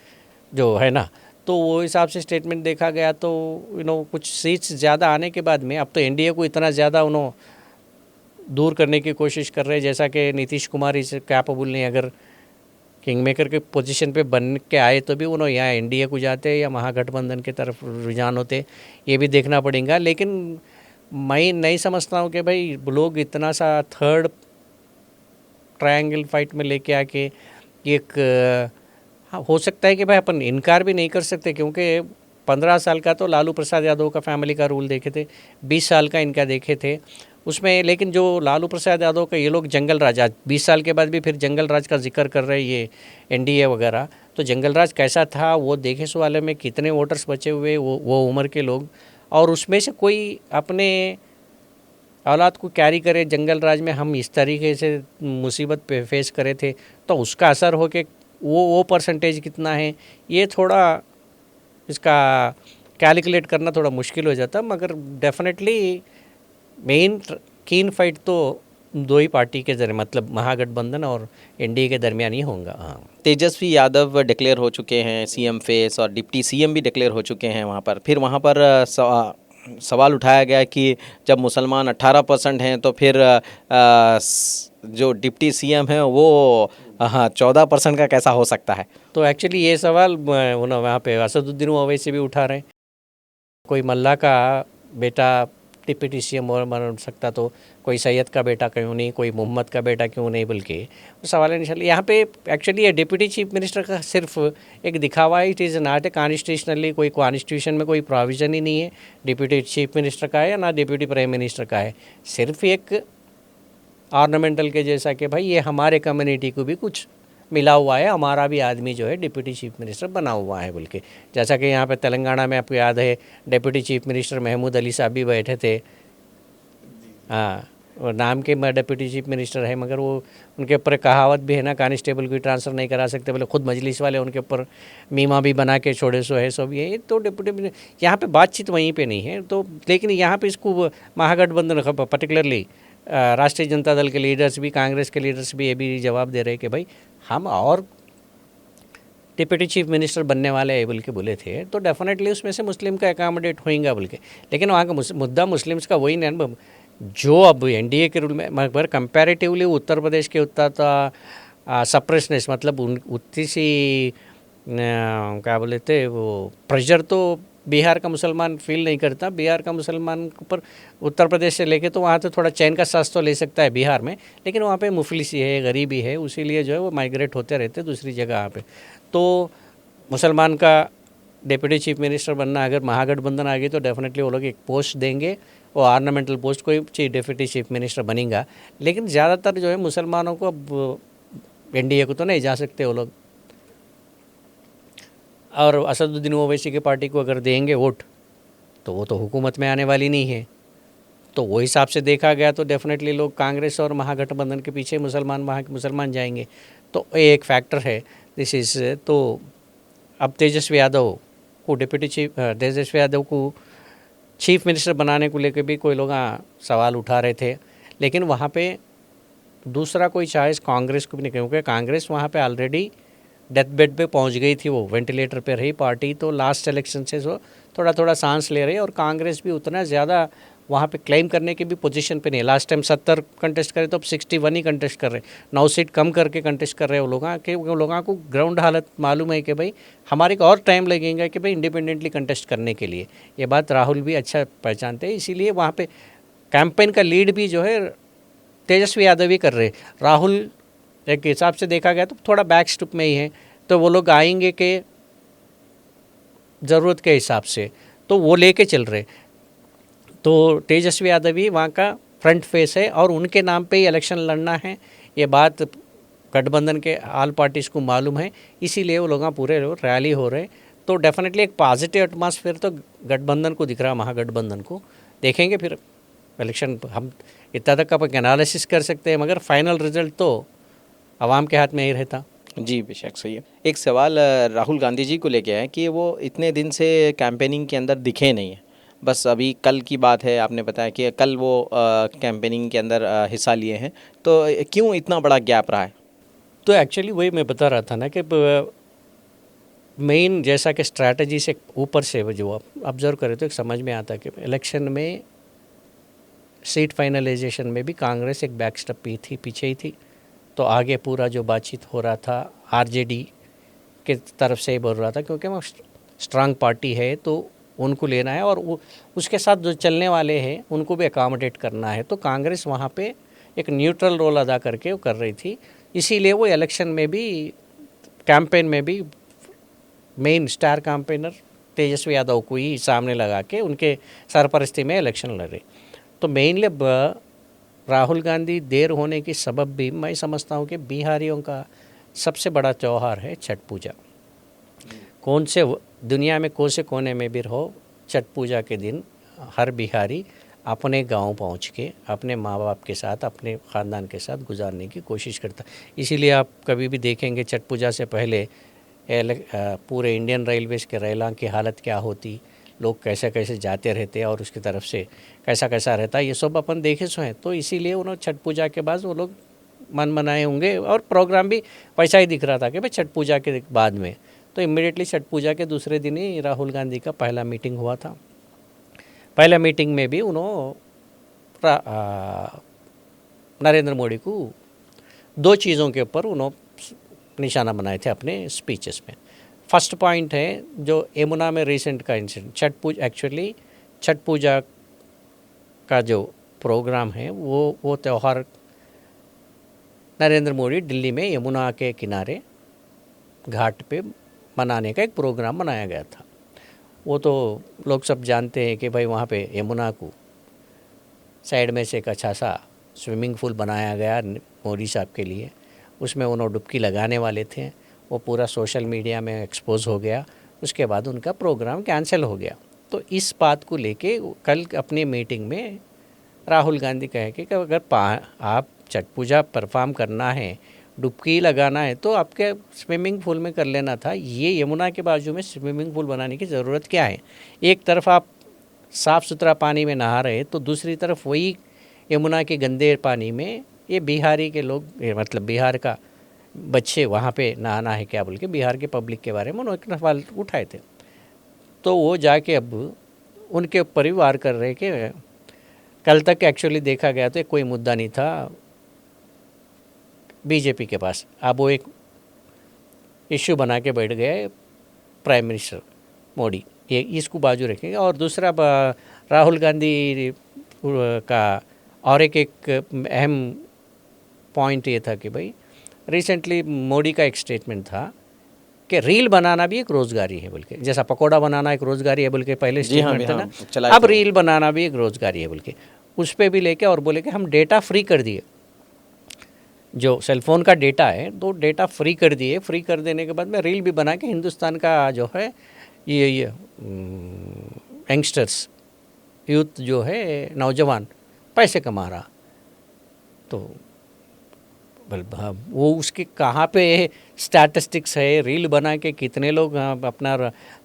जो है ना, तो वो हिसाब से स्टेटमेंट देखा गया तो कुछ सीट्स ज़्यादा आने के बाद में अब तो एनडीए को इतना ज़्यादा दूर करने की कोशिश कर रहे हैं जैसा कि नीतीश कुमार इस कैपेबल नहीं। अगर किंग मेकर के पोजीशन पे बन के आए तो भी उन्होंने यहाँ एनडीए को जाते या महागठबंधन की तरफ रुझान होते, ये भी देखना पड़ेगा। लेकिन मैं नहीं समझता हूँ कि भाई लोग इतना सा थर्ड ट्रायंगल फाइट में लेके आके एक हो सकता है कि भाई अपन इनकार भी नहीं कर सकते, क्योंकि 15 साल का तो लालू प्रसाद यादव का फैमिली का रूल देखे थे, 20 साल का इनका देखे थे उसमें। लेकिन जो लालू प्रसाद यादव का ये लोग जंगल राज, आज 20 साल के बाद भी फिर जंगल राज का जिक्र कर रहे हैं ये एनडीए वगैरह, तो जंगल राज कैसा था वो देखे सो वाले में कितने वोटर्स बचे हुए वो उम्र के लोग, और उसमें से कोई अपने औलाद को कैरी करे जंगल राज में हम इस तरीके से मुसीबत पे फेस करे थे, तो उसका असर हो के वो परसेंटेज कितना है ये थोड़ा इसका कैलकुलेट करना थोड़ा मुश्किल हो जाता। मगर डेफिनेटली मेन कीन फाइट तो दो ही पार्टी के जरिए, मतलब महागठबंधन और एनडीए के दरमियान ही होगा। हाँ, तेजस्वी यादव डिक्लेयर हो चुके हैं सीएम फेस, और डिप्टी सीएम भी डिक्लेयर हो चुके हैं वहाँ पर। फिर वहाँ पर सवाल उठाया गया कि जब मुसलमान 18% हैं तो फिर जो डिप्टी सीएम है वो 14% का कैसा हो सकता है? तो एक्चुअली ये सवाल वहाँ पे असदुद्दीन ओवैसी भी उठा रहे हैं। कोई मल्ला का बेटा डिप्टी सीएम बन सकता तो कोई सैयद का बेटा क्यों नहीं, कोई मोहम्मद का बेटा क्यों नहीं, बल्कि सवाल है। यहाँ पे एक्चुअली ये डिप्टी चीफ मिनिस्टर का सिर्फ एक दिखावा है। It is not a constitutionally, कोई कॉन्स्टिट्यूशन में कोई प्रोविज़न ही नहीं है डिप्टी चीफ मिनिस्टर का है या ना डिप्टी प्राइम मिनिस्टर का है। सिर्फ एक ऑर्नामेंटल के जैसा कि भाई ये हमारे कम्युनिटी को भी कुछ मिला हुआ है, हमारा भी आदमी जो है डिप्टी चीफ मिनिस्टर बना हुआ है बोल के। जैसा कि यहाँ पे तेलंगाना में आपको याद है deputy chief minister Mahmood Ali साहब भी बैठे थे। हाँ, और नाम के डिप्टी चीफ मिनिस्टर है, मगर वो उनके ऊपर कहावत भी है ना, कांस्टेबल को ट्रांसफ़र नहीं करा सकते बोले, खुद मजलिस वाले उनके ऊपर मीमा भी बना के छोड़े सो है सब। ये तो डिप्टी यहाँ पे बातचीत वहीं पे नहीं है। तो लेकिन यहाँ पे इसको महागठबंधन पर्टिकुलरली राष्ट्रीय जनता दल के लीडर्स भी, कांग्रेस के लीडर्स भी ये भी जवाब दे रहे हैं कि भाई हम और डिप्टी चीफ मिनिस्टर बनने वाले हैं बोल के बोले थे, तो डेफिनेटली उसमें से मुस्लिम का अकामोडेट होएगा बोल के। लेकिन वहाँ का मुद्दा मुस्लिम्स का वही नहीं जो अब एनडीए के रूल में, मगर कंपैरेटिवली उत्तर प्रदेश के उतना था सप्रेसनेस, मतलब उतनी सी क्या बोले थे वो प्रेशर तो बिहार का मुसलमान फील नहीं करता। बिहार का मुसलमान पर उत्तर प्रदेश से लेके तो वहाँ तो थोड़ा चैन का सांस तो ले सकता है बिहार में, लेकिन वहाँ पे मुफलिसी है, गरीबी है, उसीलिए जो है वो माइग्रेट होते रहते दूसरी जगह पे। तो मुसलमान का डिप्टी चीफ मिनिस्टर बनना, अगर महागठबंधन आ गई तो डेफिनेटली वो लोग एक पोस्ट देंगे, वो ऑर्नामेंटल पोस्ट कोई डिप्टी चीफ मिनिस्टर बनेगा। लेकिन ज़्यादातर जो है मुसलमानों को अब एनडीए को तो नहीं जा सकते वो लोग, और असदुद्दीन ओवैसी की पार्टी को अगर देंगे वोट तो वो तो हुकूमत में आने वाली नहीं है। तो वो हिसाब से देखा गया तो डेफिनेटली लोग कांग्रेस और महागठबंधन के पीछे मुसलमान वहाँ के मुसलमान जाएंगे। तो ये एक फैक्टर है दिस इज़। तो अब तेजस्वी यादव को तेजस्वी यादव को चीफ मिनिस्टर बनाने को लेकर भी कोई लोग सवाल उठा रहे थे, लेकिन वहाँ पे दूसरा कोई चॉइस कांग्रेस को भी नहीं, क्योंकि कांग्रेस वहाँ पे ऑलरेडी डेथ बेड पे पहुँच गई थी, वो वेंटिलेटर पे रही पार्टी। तो लास्ट इलेक्शन से वो थोड़ा थोड़ा सांस ले रही, और कांग्रेस भी उतना ज़्यादा वहाँ पे क्लेम करने की भी पोजीशन पे नहीं। लास्ट टाइम 70 कंटेस्ट करे तो अब 61 ही कंटेस्ट कर रहे, 9 सीट कम करके कंटेस्ट कर रहे हैं वो लोगों को ग्राउंड हालत मालूम है कि भाई हमारे को और टाइम लगेगा कि भाई इंडिपेंडेंटली कंटेस्ट करने के लिए। ये बात राहुल भी अच्छा पहचानते हैं, इसीलिए वहाँ पे कैंपेन का लीड भी जो है तेजस्वी यादव ही कर रहे। राहुल एक हिसाब से देखा गया तो थोड़ा बैक स्टेप में ही है, तो वो लोग आएंगे कि ज़रूरत के हिसाब से तो वो लेके चल रहे। तो तेजस्वी यादव ही वहाँ का फ्रंट फेस है और उनके नाम पे ही इलेक्शन लड़ना है, ये बात गठबंधन के ऑल पार्टीज़ को मालूम है, इसीलिए वो लोग पूरे रैली हो रहे। तो डेफिनेटली एक पॉजिटिव एटमॉस्फेयर तो गठबंधन को दिख रहा, महागठबंधन को। देखेंगे फिर इलेक्शन, हम इतना तक आप एनालिसिस कर सकते हैं, मगर फाइनल रिजल्ट तो आवाम के हाथ में ही रहता। जी बेशक सही है। एक सवाल राहुल गांधी जी को लेके है कि वो इतने दिन से कैंपेनिंग के अंदर दिखे नहीं है, बस अभी कल की बात है, आपने बताया कि कल वो कैंपेनिंग के अंदर हिस्सा लिए हैं, तो क्यों इतना बड़ा गैप रहा है? तो एक्चुअली वही मैं बता रहा था ना कि मेन जैसा कि स्ट्रैटेजी से ऊपर से जो आप ऑब्जर्व करें तो एक समझ में आता है कि इलेक्शन में सीट फाइनलाइजेशन में भी कांग्रेस एक बैक स्टेप पीछे ही थी। तो आगे पूरा जो बातचीत हो रहा था आरजेडी के तरफ से ही बोल रहा था, क्योंकि वो स्ट्रांग पार्टी है तो उनको लेना है और उसके साथ जो चलने वाले हैं उनको भी अकोमोडेट करना है। तो कांग्रेस वहाँ पे एक न्यूट्रल रोल अदा करके वो कर रही थी, इसीलिए वो इलेक्शन में भी कैंपेन में भी main star campaigner Tejashwi Yadav को ही सामने लगा के उनके सरपरस्ती में इलेक्शन लड़े। तो मेनली राहुल गांधी देर होने की सबब भी मैं समझता हूँ कि बिहारियों का सबसे बड़ा त्यौहार है छठ पूजा। कौन से दुनिया में कौन से कोने में भी रहो, छठ पूजा के दिन हर बिहारी अपने गांव पहुंच के अपने माँ बाप के साथ, अपने ख़ानदान के साथ गुजारने की कोशिश करता। इसीलिए आप कभी भी देखेंगे छठ पूजा से पहले पूरे इंडियन रेलवेज़ के रेलां की हालत क्या होती, लोग कैसे कैसे जाते रहते हैं और उसकी तरफ से कैसा कैसा रहता है, ये सब अपन देखे सो हैं। तो इसीलिए उन्होंने छठ पूजा के बाद वो लोग मन मनाए होंगे और प्रोग्राम भी वैसा ही दिख रहा था कि भाई छठ पूजा के बाद में। तो इमीडिएटली छठ पूजा के दूसरे दिन ही राहुल गांधी का पहला मीटिंग हुआ था। पहला मीटिंग में भी उन्होंने नरेंद्र मोदी को 2 चीज़ों के ऊपर उन्होंने निशाना बनाए थे अपने स्पीचेस में। फर्स्ट पॉइंट है जो यमुना में रिसेंट का इंसिडेंट, एक्चुअली छठ पूजा का जो प्रोग्राम है वो त्यौहार नरेंद्र मोदी दिल्ली में यमुना के किनारे घाट पे मनाने का एक प्रोग्राम बनाया गया था। वो तो लोग सब जानते हैं कि भाई वहाँ पे यमुना को साइड में से एक अच्छा सा स्विमिंग पूल बनाया गया मोदी साहब के लिए, उसमें उन्होंने डुबकी लगाने वाले थे, वो पूरा सोशल मीडिया में एक्सपोज हो गया। उसके बाद उनका प्रोग्राम कैंसिल हो गया। तो इस बात को लेके कल अपनी मीटिंग में राहुल गांधी कहे कि अगर आप छठ पूजा परफॉर्म करना है, डुबकी लगाना है, तो आपके स्विमिंग पूल में कर लेना था। ये यमुना के बाजू में स्विमिंग पूल बनाने की ज़रूरत क्या है? एक तरफ आप साफ़ सुथरा पानी में नहा रहे तो दूसरी तरफ वही यमुना के गंदे पानी में ये बिहारी के लोग, मतलब बिहार का बच्चे वहाँ पे नहाना है क्या बोल के बिहार के पब्लिक के बारे में उन्होंने सवाल उठाए थे। तो वो जाके अब उनके ऊपर ही वार कर रहे कि कल तक एक्चुअली देखा गया तो कोई मुद्दा नहीं था बीजेपी के पास, अब वो एक इश्यू बना के बैठ गए प्राइम मिनिस्टर मोदी, ये इसको बाजू रखेंगे। और दूसरा राहुल गांधी का और एक अहम पॉइंट ये था कि भाई रिसेंटली मोदी का एक स्टेटमेंट था कि रील बनाना भी एक रोज़गारी है बोल के, जैसा पकोड़ा बनाना एक रोज़गारी है बोल के पहले स्टेटमेंट था ना, अब रील बनाना भी एक रोज़गारी है बोल के, उस पर भी लेके और बोले कि हम डेटा फ्री कर दिए। जो सेलफोन का डेटा है तो डेटा फ्री कर दिए। फ्री कर देने के बाद में रील भी बना के हिंदुस्तान का जो है ये यंगस्टर्स यूथ जो है नौजवान पैसे कमा रहा। तो वो उसके कहाँ पे स्टैटिस्टिक्स है, रील बना के कितने लोग अपना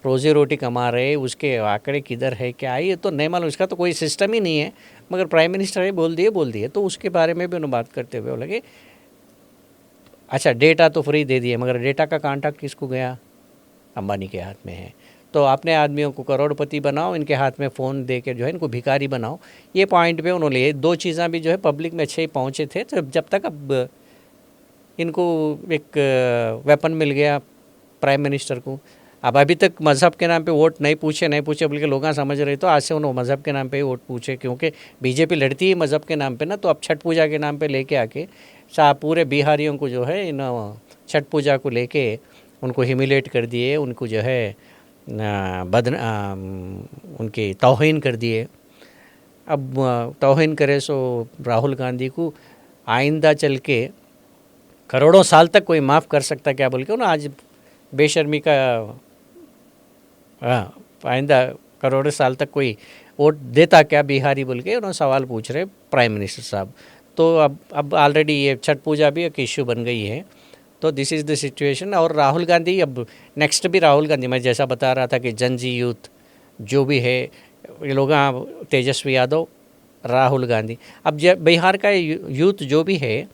रोज़ी रोटी कमा रहे, उसके आंकड़े किधर है क्या है ये तो नहीं मालूम। इसका तो कोई सिस्टम ही नहीं है, मगर प्राइम मिनिस्टर है बोल दिए। तो उसके बारे में भी उन्होंने बात करते हुए बोले कि अच्छा डेटा तो फ्री दे दिए, मगर डेटा का कॉन्ट्रैक्ट किसको गया? अंबानी के हाथ में है। तो अपने आदमियों को करोड़पति बनाओ, इनके हाथ में फ़ोन दे के जो है इनको भिखारी बनाओ। ये पॉइंट पे उन्होंने ये दो चीज़ें भी जो है पब्लिक में अच्छे ही पहुँचे थे। तो जब तक अब इनको एक वेपन मिल गया प्राइम मिनिस्टर को, अब अभी तक मज़हब के नाम पे वोट नहीं पूछे बल्कि लोग समझ रहे तो आज से उन्होंने मज़हब के नाम पे ही वोट पूछे, क्योंकि बीजेपी लड़ती है मज़हब के नाम पे ना। तो अब छठ पूजा के नाम पे लेके आके पूरे बिहारियों को जो है इन छठ पूजा को लेके उनको ह्यूमिलेट कर दिए, उनको जो है उनकी तौहीन कर दिए। अब तौहीन करे सो राहुल गांधी को आइंदा चल के करोड़ों साल तक कोई माफ़ कर सकता क्या बोल के उन्होंने आज बेशर्मी का आइंदा करोड़ों साल तक कोई वोट देता क्या बिहारी बोल के उन्होंने सवाल पूछ रहे प्राइम मिनिस्टर साहब। तो अब ऑलरेडी ये छठ पूजा भी एक इश्यू बन गई है। तो दिस इज़ द सिचुएशन। और राहुल गांधी, अब नेक्स्ट भी राहुल गांधी, मैं जैसा बता रहा था कि जनजी यूथ जो भी है ये लोग, तेजस्वी यादव, राहुल गांधी, अब बिहार का यूथ जो भी है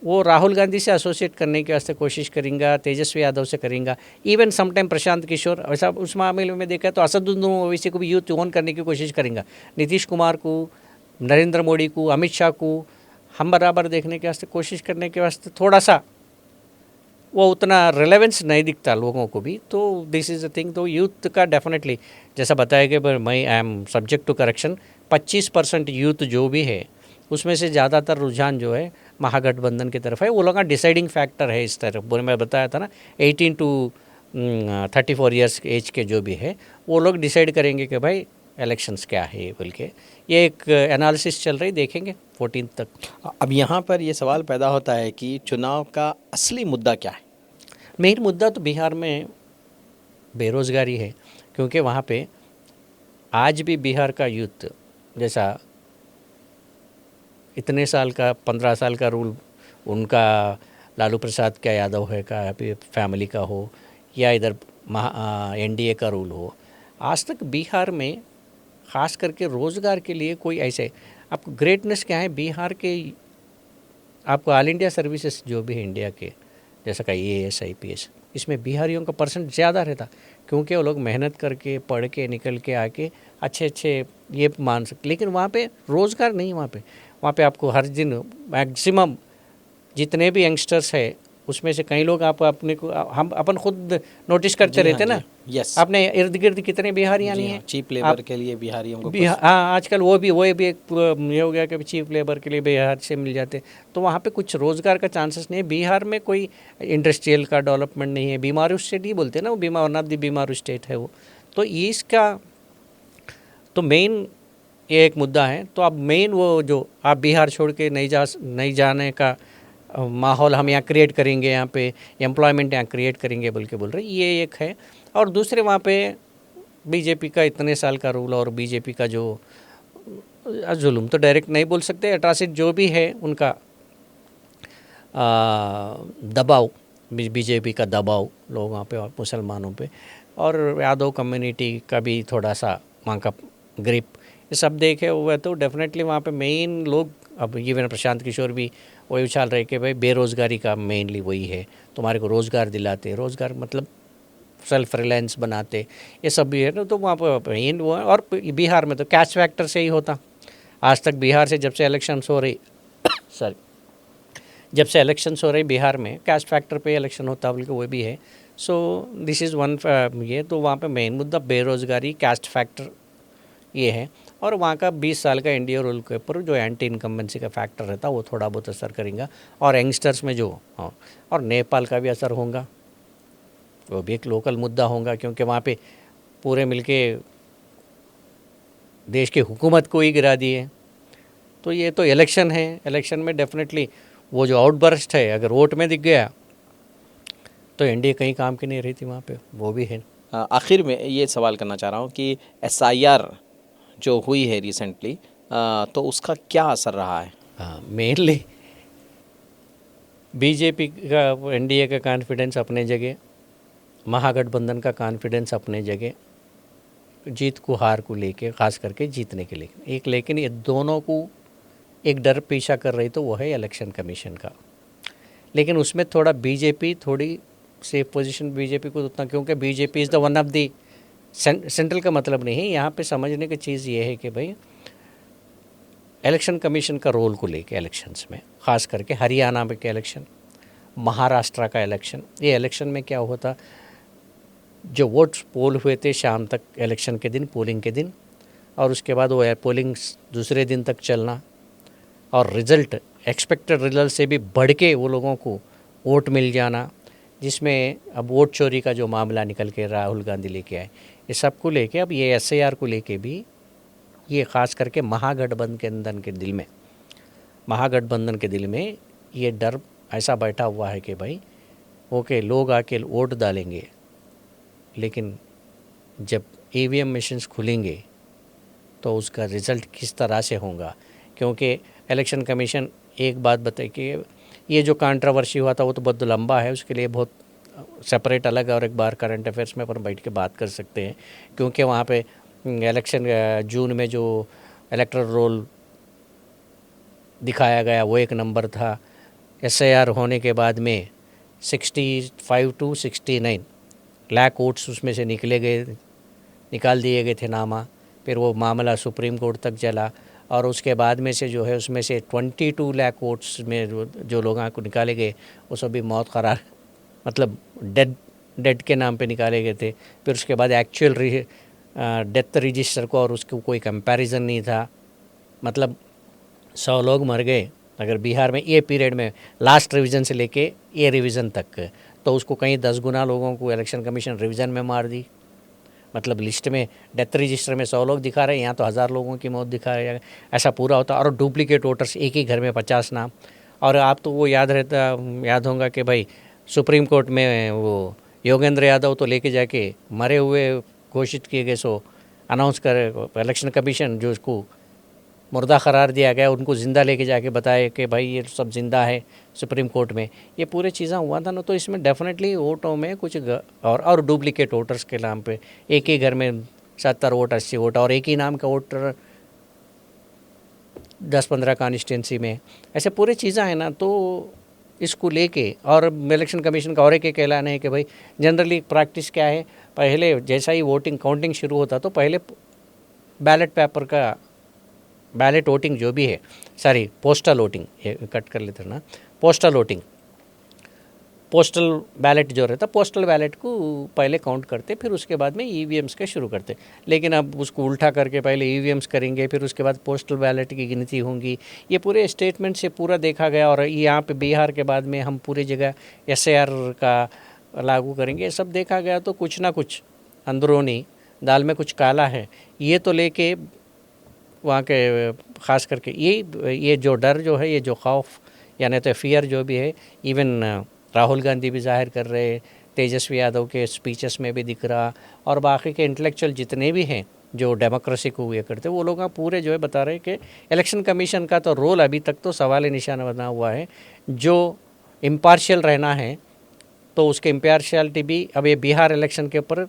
वो राहुल गांधी से एसोसिएट करने के वास्ते कोशिश करेंगे, तेजस्वी यादव से करेंगे, इवन समटाइम प्रशांत किशोर, ऐसा उस मामले में देखा तो असदुद्दीन ओवैसी को भी यूथ ओन करने की कोशिश करेंगे, नीतीश कुमार को, नरेंद्र मोदी को, अमित शाह को हम बराबर देखने के वास्ते कोशिश करने के वास्ते थोड़ा सा वो उतना रिलेवेंस नहीं दिखता लोगों को भी। तो दिस इज़ अ थिंग। तो यूथ का डेफिनेटली जैसा बताया गया, पर मैं I am subject to correction, 25% youth जो भी है उसमें से ज़्यादातर रुझान जो है महागठबंधन की तरफ है। वो लोग का डिसाइडिंग फैक्टर है इस तरफ। बोले मैं बताया था ना 18 to 34 ईयर्स एज के जो भी है वो लोग डिसाइड करेंगे कि भाई इलेक्शंस क्या है बोल के। ये एक एनालिसिस चल रही, देखेंगे 14 तक। अब यहाँ पर ये सवाल पैदा होता है कि चुनाव का असली मुद्दा क्या है? मेन मुद्दा तो बिहार में बेरोज़गारी है, क्योंकि वहाँ पे आज भी बिहार का यूथ जैसा इतने साल का 15 साल का रूल उनका लालू प्रसाद का यादव है का फैमिली का हो या इधर एनडीए का रूल हो, आज तक बिहार में ख़ास करके रोज़गार के लिए कोई ऐसे आपको ग्रेटनेस क्या है बिहार के, आपको ऑल इंडिया सर्विसेज जो भी है इंडिया के जैसा का AS IPS, इसमें बिहारियों का परसेंट ज़्यादा रहता, क्योंकि वो लोग मेहनत करके पढ़ के निकल के आके अच्छे ये मान सकते। लेकिन वहाँ पे रोज़गार नहीं, वहाँ पे आपको हर दिन मैक्सिमम जितने भी यंगस्टर्स है उसमें से कई लोग आप अपने को हम अपन खुद नोटिस करते रहते ना। यस, अपने इर्द गिर्द कितने बिहारियाँ नहीं है चीप लेबर के लिए बिहारियों को हाँ आजकल वो भी एक ये हो गया कि चीप लेबर के लिए बिहार से मिल जाते। तो वहाँ पे कुछ रोज़गार का चांसेस नहीं है। बिहार में कोई इंडस्ट्रियल का डेवलपमेंट नहीं है। बीमारू स्टेट ही बोलते हैं ना, वो one of the BIMARU state है वो। तो इसका तो मेन ये एक मुद्दा है। तो अब मेन वो जो आप बिहार छोड़ के नहीं जाने का माहौल हम यहाँ क्रिएट करेंगे, यहाँ पे एम्प्लॉयमेंट यहाँ क्रिएट करेंगे बोल रहे, ये एक है। और दूसरे वहाँ पे बीजेपी का इतने साल का रूल और बीजेपी का जो जुल्म तो डायरेक्ट नहीं बोल सकते, एट्रासिटी जो भी है उनका दबाव, बीजेपी का दबाव लोगों पे और मुसलमानों पे और यादव कम्युनिटी का भी थोड़ा सा वहाँ का ग्रिप, ये सब देखे हुए तो डेफिनेटली वहाँ पे मेन लोग, अब इवन प्रशांत किशोर भी वही उछाल रहे कि भाई बेरोज़गारी का मेनली वही है, तुम्हारे को रोज़गार दिलाते, रोज़गार मतलब सेल्फ रिलायंस बनाते, ये सब भी है ना। तो वहाँ पर मेन वो है। और बिहार में तो कैश फैक्टर से ही होता आज तक। बिहार से जब से इलेक्शंस हो रही जब से इलेक्शंस हो रही बिहार में कैश फैक्टर पे इलेक्शन होता बल्कि वो भी है। सो दिस इज़ वन ये। तो वहाँ पे मेन मुद्दा बेरोज़गारी, कैस्ट फैक्टर ये है। और वहाँ का 20 साल का इंडिया रूल के ऊपर जो एंटी इनकम्बेंसी का फैक्टर रहता वो थोड़ा बहुत असर करेगा। और यंगस्टर्स में जो और नेपाल का भी असर होगा, वो भी एक लोकल मुद्दा होगा, क्योंकि वहाँ पे पूरे मिलके देश की हुकूमत को ही गिरा दिए। तो ये तो इलेक्शन है, इलेक्शन में डेफिनेटली वो जो आउटबर्स्ट है अगर वोट में दिख गया तो एनडीए कहीं काम की नहीं रही थी वहाँ पे, वो भी है। आखिर में ये सवाल करना चाह रहा हूँ कि एसआईआर जो हुई है रिसेंटली, तो उसका क्या असर रहा है? हाँ, मेनली बीजेपी का, एनडीए का कॉन्फिडेंस अपने जगह, महागठबंधन का कॉन्फिडेंस अपने जगह, जीत को हार को लेके, खास करके जीतने के लिए एक, लेकिन ये दोनों को एक डर पीछा कर रही तो वो है इलेक्शन कमीशन का। लेकिन उसमें थोड़ा बीजेपी थोड़ी सेफ पोजीशन बीजेपी को उतना, क्योंकि BJP is the one of the central का मतलब नहीं है यहाँ पे समझने की चीज़ ये है कि भाई इलेक्शन कमीशन का रोल को लेके इलेक्शंस में, ख़ास करके हरियाणा में के इलेक्शन, महाराष्ट्र का इलेक्शन, ये इलेक्शन में क्या होता, जो वोट्स पोल हुए थे शाम तक इलेक्शन के दिन, पोलिंग के दिन, और उसके बाद वो पोलिंग दूसरे दिन तक चलना, और रिज़ल्ट एक्सपेक्टेड रिज़ल्ट से भी बढ़ के वो लोगों को वोट मिल जाना, जिसमें अब वोट चोरी का जो मामला निकल के राहुल गांधी लेके आए, ये सब को लेके अब ये एसआईआर को लेके भी ये ख़ास करके महागठबंधन के दिल में ये डर ऐसा बैठा हुआ है कि भाई ओके लोग आके वोट डालेंगे, लेकिन जब ईवीएम मशीन्स खुलेंगे तो उसका रिज़ल्ट किस तरह से होगा। क्योंकि इलेक्शन कमीशन एक बात बताए कि ये जो कंट्रोवर्सी हुआ था वो तो बहुत लंबा है, उसके लिए बहुत सेपरेट अलग और एक बार करंट अफेयर्स में अपन बैठ के बात कर सकते हैं, क्योंकि वहाँ पे इलेक्शन जून में जो इलेक्टोरल रोल दिखाया गया वो एक नंबर था। एसआईआर होने के बाद में 65 to 69 लाख वोट्स उसमें से निकाल दिए गए थे नामा। फिर वो मामला सुप्रीम कोर्ट तक चला और उसके बाद में से जो है उसमें से 22 लाख वोट्स में जो लोगों को निकाले गए वो सभी मौत करार, मतलब डेड के नाम पे निकाले गए थे। फिर उसके बाद एक्चुअल डेथ रजिस्टर को और उसको कोई कंपैरिजन नहीं था, मतलब 100 लोग मर गए अगर बिहार में ये पीरियड में लास्ट रिवीजन से लेके ये रिवीजन तक, तो उसको कहीं 10 गुना लोगों को इलेक्शन कमीशन रिवीजन में मार दी। मतलब लिस्ट में डेथ रजिस्टर में 100 लोग दिखा रहे हैं, यहाँ तो 1000 लोगों की मौत दिखा रहे हैं, ऐसा पूरा होता। और डुप्लीकेट वोटर्स एक ही घर में 50 नाम। और आप तो वो याद होगा कि भाई सुप्रीम कोर्ट में वो योगेंद्र यादव तो लेके जाके मरे हुए घोषित किए गए, सो अनाउंस कर इलेक्शन कमीशन जो उसको मुर्दा करार दिया गया, उनको ज़िंदा लेके जाके बताए कि भाई ये सब ज़िंदा है सुप्रीम कोर्ट में। ये पूरे चीज़ें हुआ था ना, तो इसमें डेफिनेटली वोटों में कुछ और डुप्लीकेट वोटर्स के नाम पे एक ही घर में 70 वोट 80 वोट और एक ही नाम का वोटर 10-15 कॉन्स्टिट्यूंसी में, ऐसे पूरे चीज़ें हैं ना। तो इसको लेके और इलेक्शन कमीशन का और एक कहलाना है कि भाई जनरली प्रैक्टिस क्या है, पहले जैसा ही वोटिंग काउंटिंग शुरू होता तो पहले बैलेट पेपर का बैलेट वोटिंग जो भी है, सॉरी पोस्टल वोटिंग, ये कट कर लेते हैं ना, पोस्टल वोटिंग, पोस्टल बैलेट जो रहता पोस्टल बैलेट को पहले काउंट करते, फिर उसके बाद में ईवीएम्स का शुरू करते। लेकिन अब उसको उल्टा करके पहले ईवीएम्स करेंगे, फिर उसके बाद पोस्टल बैलेट की गिनती होंगी। ये पूरे स्टेटमेंट से पूरा देखा गया और यहाँ पे बिहार के बाद में हम पूरी जगह एसआईआर का लागू करेंगे, सब देखा गया। तो कुछ ना कुछ अंदरूनी दाल में कुछ काला है, ये तो लेके वहाँ के ख़ास करके ये जो डर जो है, ये जो खौफ यानी तो फियर जो भी है, इवन राहुल गांधी भी जाहिर कर रहे, तेजस्वी यादव के स्पीचेस में भी दिख रहा, और बाकी के इंटेलेक्चुअल जितने भी हैं जो डेमोक्रेसी को ये करते, वो लोग पूरे जो है बता रहे कि इलेक्शन कमीशन का तो रोल अभी तक तो सवाल निशान बना हुआ है। जो इम्पार्शियल रहना है तो उसके इम्पार्शियलिटी भी अब ये बिहार इलेक्शन के ऊपर,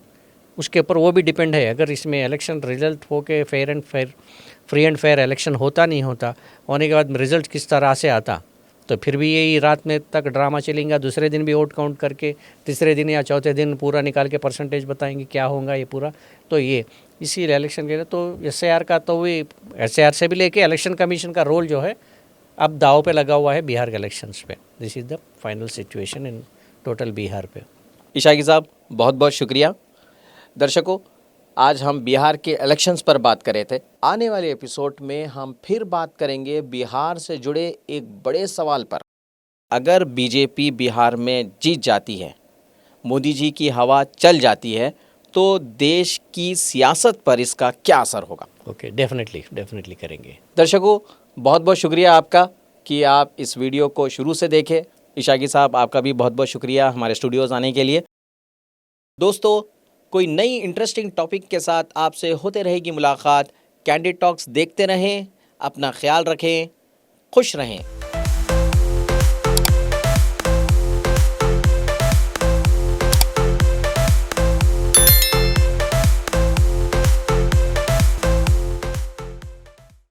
उसके ऊपर वो भी डिपेंड है। अगर इसमें इलेक्शन रिजल्ट हो के फ्री एंड फेयर इलेक्शन होता नहीं होता, होने के बाद रिजल्ट किस तरह से आता, तो फिर भी यही रात में तक ड्रामा चलेगा। दूसरे दिन भी वोट काउंट करके तीसरे दिन या चौथे दिन पूरा निकाल के परसेंटेज बताएंगे क्या होगा ये पूरा। तो ये इसी इलेक्शन के लिए तो एसआईआर का तो भी, एसआईआर से भी लेके इलेक्शन कमीशन का रोल जो है अब दाव पे लगा हुआ है बिहार के इलेक्शंस पे। This is the final situation in total Bihar पे। इशाकी साहब बहुत बहुत शुक्रिया। दर्शकों, आज हम बिहार के इलेक्शंस पर बात कर रहे थे। आने वाले एपिसोड में हम फिर बात करेंगे बिहार से जुड़े एक बड़े सवाल पर। अगर बीजेपी बिहार में जीत जाती है, मोदी जी की हवा चल जाती है, तो देश की सियासत पर इसका क्या असर होगा? ओके, डेफिनेटली करेंगे। दर्शकों, बहुत बहुत शुक्रिया आपका। कि आप इस वीडियो को शुरू से देखें। इशाकी साहब, आपका भी बहुत बहुत शुक्रिया हमारे स्टूडियोज़ आने के लिए। दोस्तों, कोई नई इंटरेस्टिंग टॉपिक के साथ आपसे होते रहेगी मुलाकात। कैंडिड टॉक्स देखते रहें, अपना ख्याल रखें, खुश रहें।